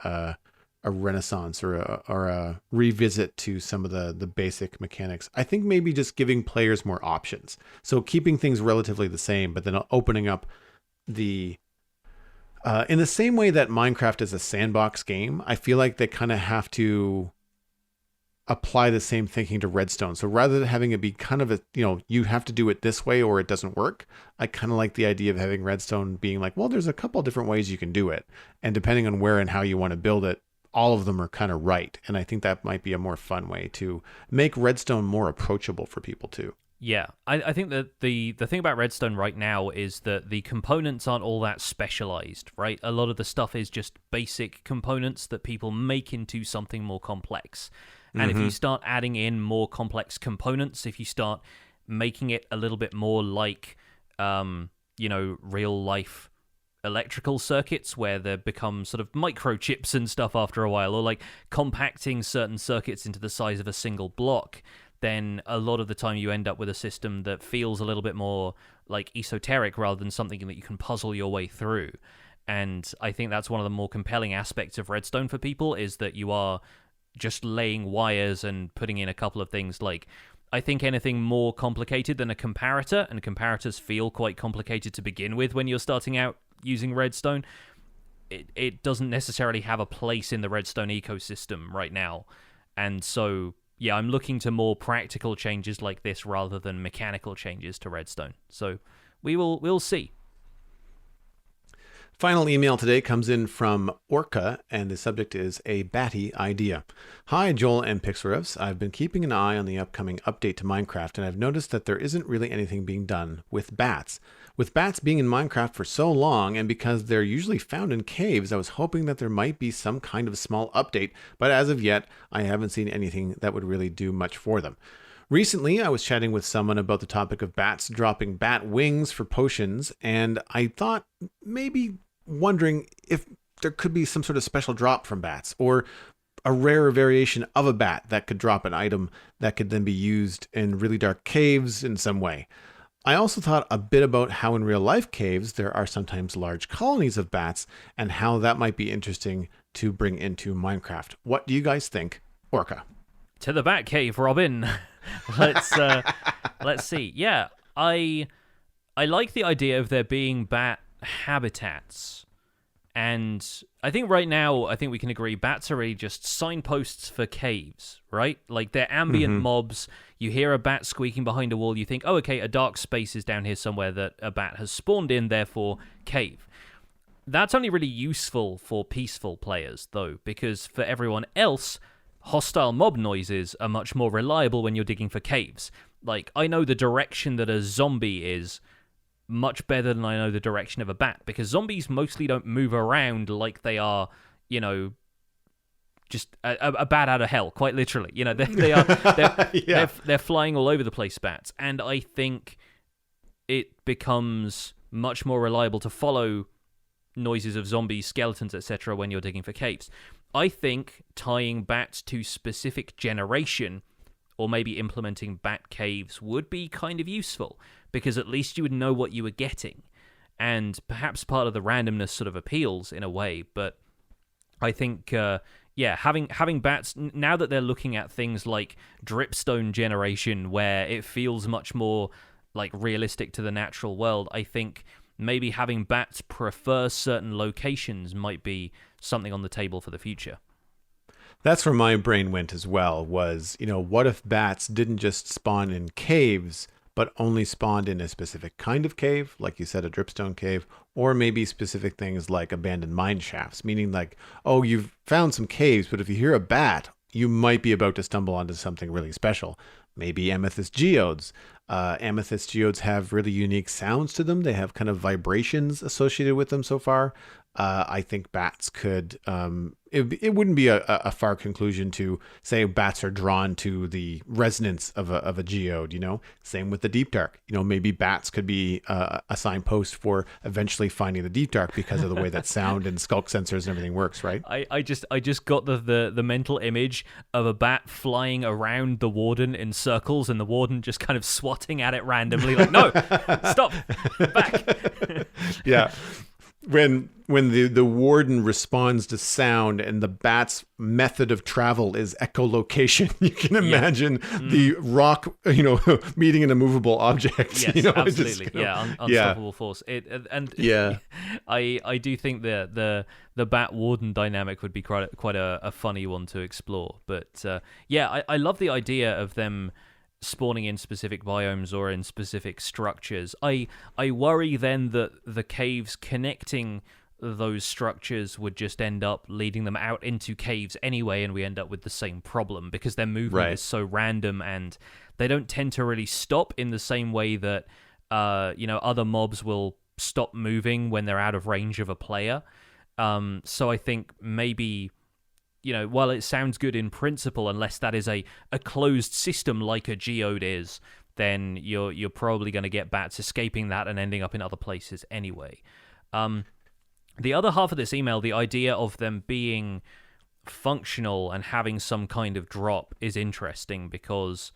a renaissance or a revisit to some of the basic mechanics. I think maybe just giving players more options. So keeping things relatively the same, but then opening up in the same way that Minecraft is a sandbox game, I feel like they kind of have to apply the same thinking to redstone. So rather than having it be kind of you have to do it this way or it doesn't work, I kind of like the idea of having redstone being like, well, there's a couple different ways you can do it. And depending on where and how you want to build it, all of them are kind of right. And I think that might be a more fun way to make redstone more approachable for people too. Yeah, I think that the thing about redstone right now is that the components aren't all that specialized, right? A lot of the stuff is just basic components that people make into something more complex. And if you start adding in more complex components, if you start making it a little bit more like, real life electrical circuits where they become sort of microchips and stuff after a while, or like compacting certain circuits into the size of a single block, then a lot of the time you end up with a system that feels a little bit more like esoteric rather than something that you can puzzle your way through. And I think that's one of the more compelling aspects of redstone for people, is that you are just laying wires and putting in a couple of things. Like, I think anything more complicated than a comparator, and comparators feel quite complicated to begin with when you're starting out using redstone, it doesn't necessarily have a place in the redstone ecosystem right now. And so yeah, I'm looking to more practical changes like this rather than mechanical changes to redstone. So we'll see. Final email today comes in from Orca, and the subject is a batty idea. Hi, Joel and Pixelriffs. I've been keeping an eye on the upcoming update to Minecraft, and I've noticed that there isn't really anything being done with bats. With bats being in Minecraft for so long, and because they're usually found in caves, I was hoping that there might be some kind of small update, but as of yet, I haven't seen anything that would really do much for them. Recently, I was chatting with someone about the topic of bats dropping bat wings for potions, and I thought maybe wondering if there could be some sort of special drop from bats, or a rarer variation of a bat that could drop an item that could then be used in really dark caves in some way. I also thought a bit about how in real life caves there are sometimes large colonies of bats and how that might be interesting to bring into Minecraft. What do you guys think? Orca. To the bat cave, Robin. Let's see. Yeah, I like the idea of there being bat habitats. And I think right now, I think we can agree bats are really just signposts for caves, right? Like they're ambient mobs. You hear a bat squeaking behind a wall, you think, oh, okay, a dark space is down here somewhere that a bat has spawned in, therefore cave. That's only really useful for peaceful players, though, because for everyone else, hostile mob noises are much more reliable when you're digging for caves. Like, I know the direction that a zombie is much better than I know the direction of a bat, because zombies mostly don't move around like they are, you know, just a bat out of hell, quite literally. You know, they're flying all over the place, bats. And I think it becomes much more reliable to follow noises of zombies, skeletons, etc. when you're digging for caves. I think tying bats to specific generation, or maybe implementing bat caves, would be kind of useful, because at least you would know what you were getting. And perhaps part of the randomness sort of appeals in a way, but I think, having bats, now that they're looking at things like dripstone generation, where it feels much more like realistic to the natural world, I think maybe having bats prefer certain locations might be something on the table for the future. That's where my brain went as well, was, what if bats didn't just spawn in caves, but only spawned in a specific kind of cave, like you said, a dripstone cave, or maybe specific things like abandoned mine shafts, meaning like, oh, you've found some caves, but if you hear a bat, you might be about to stumble onto something really special. Maybe amethyst geodes. Amethyst geodes have really unique sounds to them. They have kind of vibrations associated with them so far. I think bats could, it wouldn't be a far conclusion to say bats are drawn to the resonance of a geode, Same with the deep dark. Maybe bats could be a signpost for eventually finding the deep dark because of the way that sound and skulk sensors and everything works, right? I just got the mental image of a bat flying around the warden in circles, and the warden just kind of swatting at it randomly, like, no, stop, back. Yeah. When the warden responds to sound and the bat's method of travel is echolocation, you can imagine the rock, meeting an immovable object. Yes, absolutely. Unstoppable force. I do think the bat warden dynamic would be quite a funny one to explore. But I love the idea of them spawning in specific biomes or in specific structures. I worry then that the caves connecting those structures would just end up leading them out into caves anyway, and we end up with the same problem, because their movement is so random, and they don't tend to really stop in the same way that other mobs will stop moving when they're out of range of a player. So I think maybe, while it sounds good in principle, unless that is a closed system like a geode is, then you're probably going to get bats escaping that and ending up in other places anyway. The other half of this email, the idea of them being functional and having some kind of drop, is interesting, because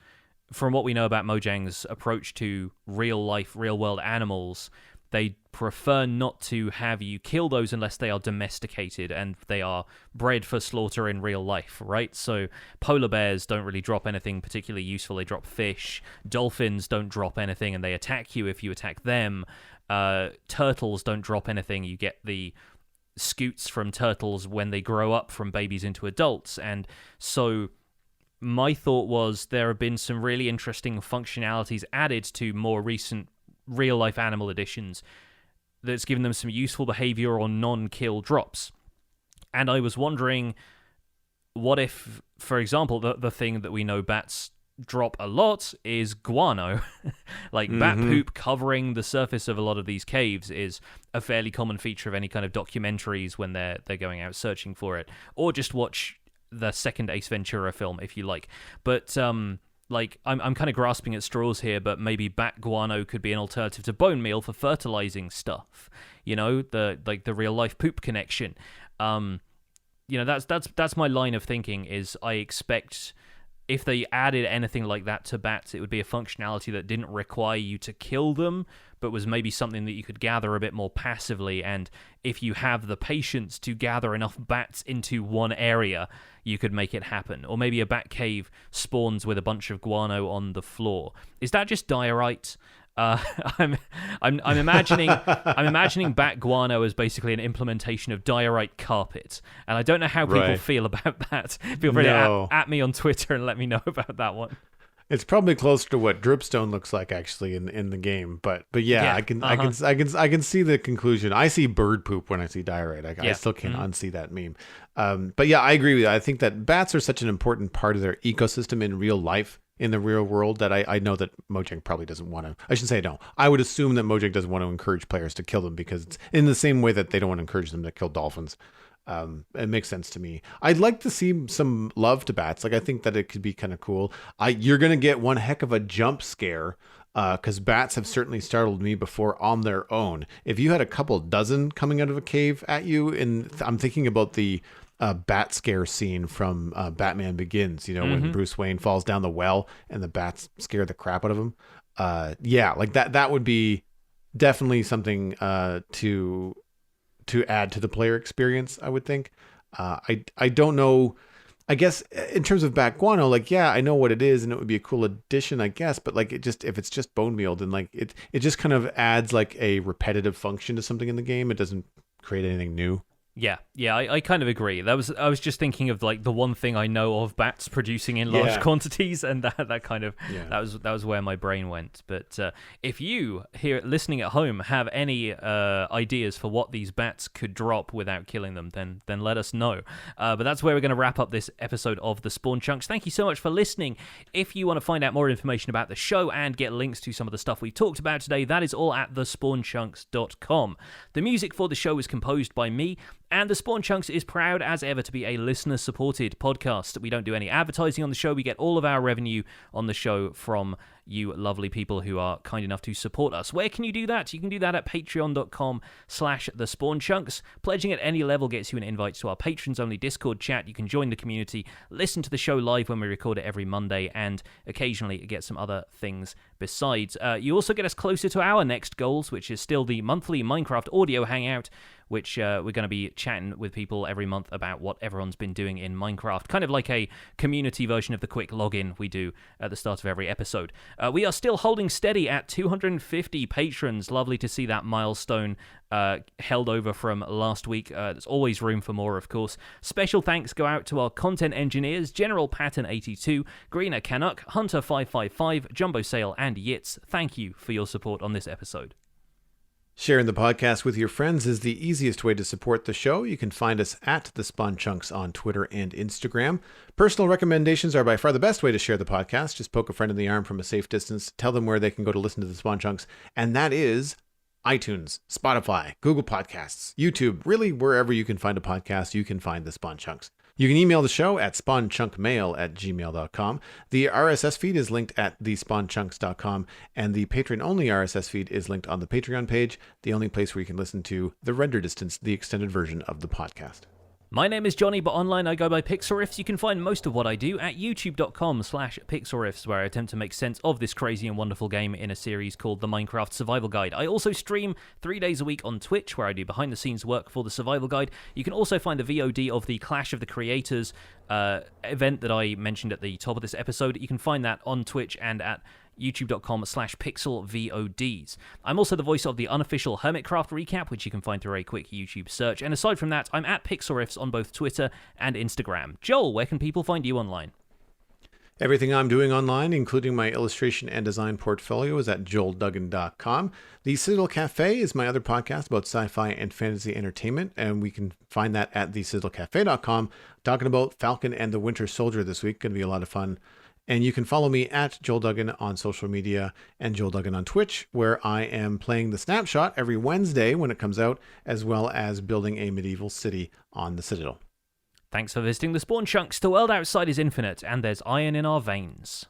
from what we know about Mojang's approach to real-life, real-world animals, they prefer not to have you kill those unless they are domesticated and they are bred for slaughter in real life, right? So polar bears don't really drop anything particularly useful. They drop fish. Dolphins don't drop anything, and they attack you if you attack them. Turtles don't drop anything. You get the scoots from turtles when they grow up from babies into adults. And so my thought was there have been some really interesting functionalities added to more recent real-life animal editions that's given them some useful behavior or non-kill drops. And I was wondering, what if, for example, the thing that we know bats drop a lot is guano. Like, bat poop covering the surface of a lot of these caves is a fairly common feature of any kind of documentaries when they're going out searching for it. Or just watch the second Ace Ventura film, if you like. But I'm kind of grasping at straws here, but maybe bat guano could be an alternative to bone meal for fertilizing stuff. The real life poop connection. that's my line of thinking. Is I expect if they added anything like that to bats, it would be a functionality that didn't require you to kill them, but was maybe something that you could gather a bit more passively. And if you have the patience to gather enough bats into one area, you could make it happen. Or maybe a bat cave spawns with a bunch of guano on the floor. Is that just diorite? Uh, I'm imagining bat guano as basically an implementation of diorite carpet, and I don't know how people feel about that. Feel free to at me on Twitter and let me know about that one. It's probably closer to what dripstone looks like actually in the game, but yeah, I can see the conclusion. I see bird poop when I see diorite. I still can't unsee that meme. But yeah, I agree with you. I think that bats are such an important part of their ecosystem in real life, in the real world, that I know that Mojang probably doesn't want to. I shouldn't say no. I would assume that Mojang doesn't want to encourage players to kill them, because it's in the same way that they don't want to encourage them to kill dolphins. It makes sense to me. I'd like to see some love to bats. Like, I think that it could be kind of cool. You're going to get one heck of a jump scare, because bats have certainly startled me before on their own. If you had a couple dozen coming out of a cave at you, and I'm thinking about the bat scare scene from Batman Begins, when Bruce Wayne falls down the well and the bats scare the crap out of him. Like that would be definitely something to add to the player experience, I would think. I don't know. I guess in terms of bat guano, I know what it is, and it would be a cool addition, I guess. But if it's just bone meal, then it just kind of adds a repetitive function to something in the game. It doesn't create anything new. Yeah, I kind of agree. I was just thinking of the one thing I know of bats producing in large quantities, and that kind of that was where my brain went. But if you here listening at home have any ideas for what these bats could drop without killing them, then let us know. But that's where we're going to wrap up this episode of the Spawn Chunks. Thank you so much for listening. If you want to find out more information about the show and get links to some of the stuff we talked about today, that is all at thespawnchunks.com. The music for the show is composed by me. And the Spawn Chunks is proud as ever to be a listener-supported podcast. We don't do any advertising on the show. We get all of our revenue on the show from you lovely people who are kind enough to support us. Where can you do that? You can do that at patreon.com/thespawnchunks. Pledging at any level gets you an invite to our patrons-only Discord chat. You can join the community, listen to the show live when we record it every Monday, and occasionally get some other things besides. You also get us closer to our next goals, which is still the monthly Minecraft audio hangout, which we're going to be chatting with people every month about what everyone's been doing in Minecraft. Kind of like a community version of the quick login we do at the start of every episode. We are still holding steady at 250 patrons. Lovely to see that milestone held over from last week. There's always room for more, of course. Special thanks go out to our content engineers, General Patton82, Greener Canuck, Hunter555, Jumbo Sale, and Yitz. Thank you for your support on this episode. Sharing the podcast with your friends is the easiest way to support the show. You can find us at The Spawn Chunks on Twitter and Instagram. Personal recommendations are by far the best way to share the podcast. Just poke a friend in the arm from a safe distance, tell them where they can go to listen to The Spawn Chunks, and that is iTunes, Spotify, Google Podcasts, YouTube. Really, wherever you can find a podcast, you can find The Spawn Chunks. You can email the show at spawnchunkmail@gmail.com. The RSS feed is linked at thespawnchunks.com, and the Patreon-only RSS feed is linked on the Patreon page, the only place where you can listen to The Render Distance, the extended version of the podcast. My name is Johnny, but online I go by Pixelriffs. You can find most of what I do at youtube.com/Pixelriffs, where I attempt to make sense of this crazy and wonderful game in a series called The Minecraft Survival Guide. I also stream 3 days a week on Twitch, where I do behind-the-scenes work for the Survival Guide. You can also find the VOD of the Clash of the Creators event that I mentioned at the top of this episode. You can find that on Twitch and at youtube.com/pixelvods. I'm also the voice of the unofficial Hermitcraft recap, which you can find through a quick YouTube search. And aside from that, I'm at Pixelriffs on both Twitter and Instagram. Joel, where can people find you online? Everything I'm doing online, including my illustration and design portfolio, is at joelduggan.com. The Citadel Cafe is my other podcast about sci-fi and fantasy entertainment, and we can find that at thecitadelcafe.com. Talking about Falcon and the Winter Soldier this week. Going to be a lot of fun. And you can follow me at Joel Duggan on social media and Joel Duggan on Twitch, where I am playing the Snapshot every Wednesday when it comes out, as well as building a medieval city on the Citadel. Thanks for visiting the Spawn Chunks. The world outside is infinite, and there's iron in our veins.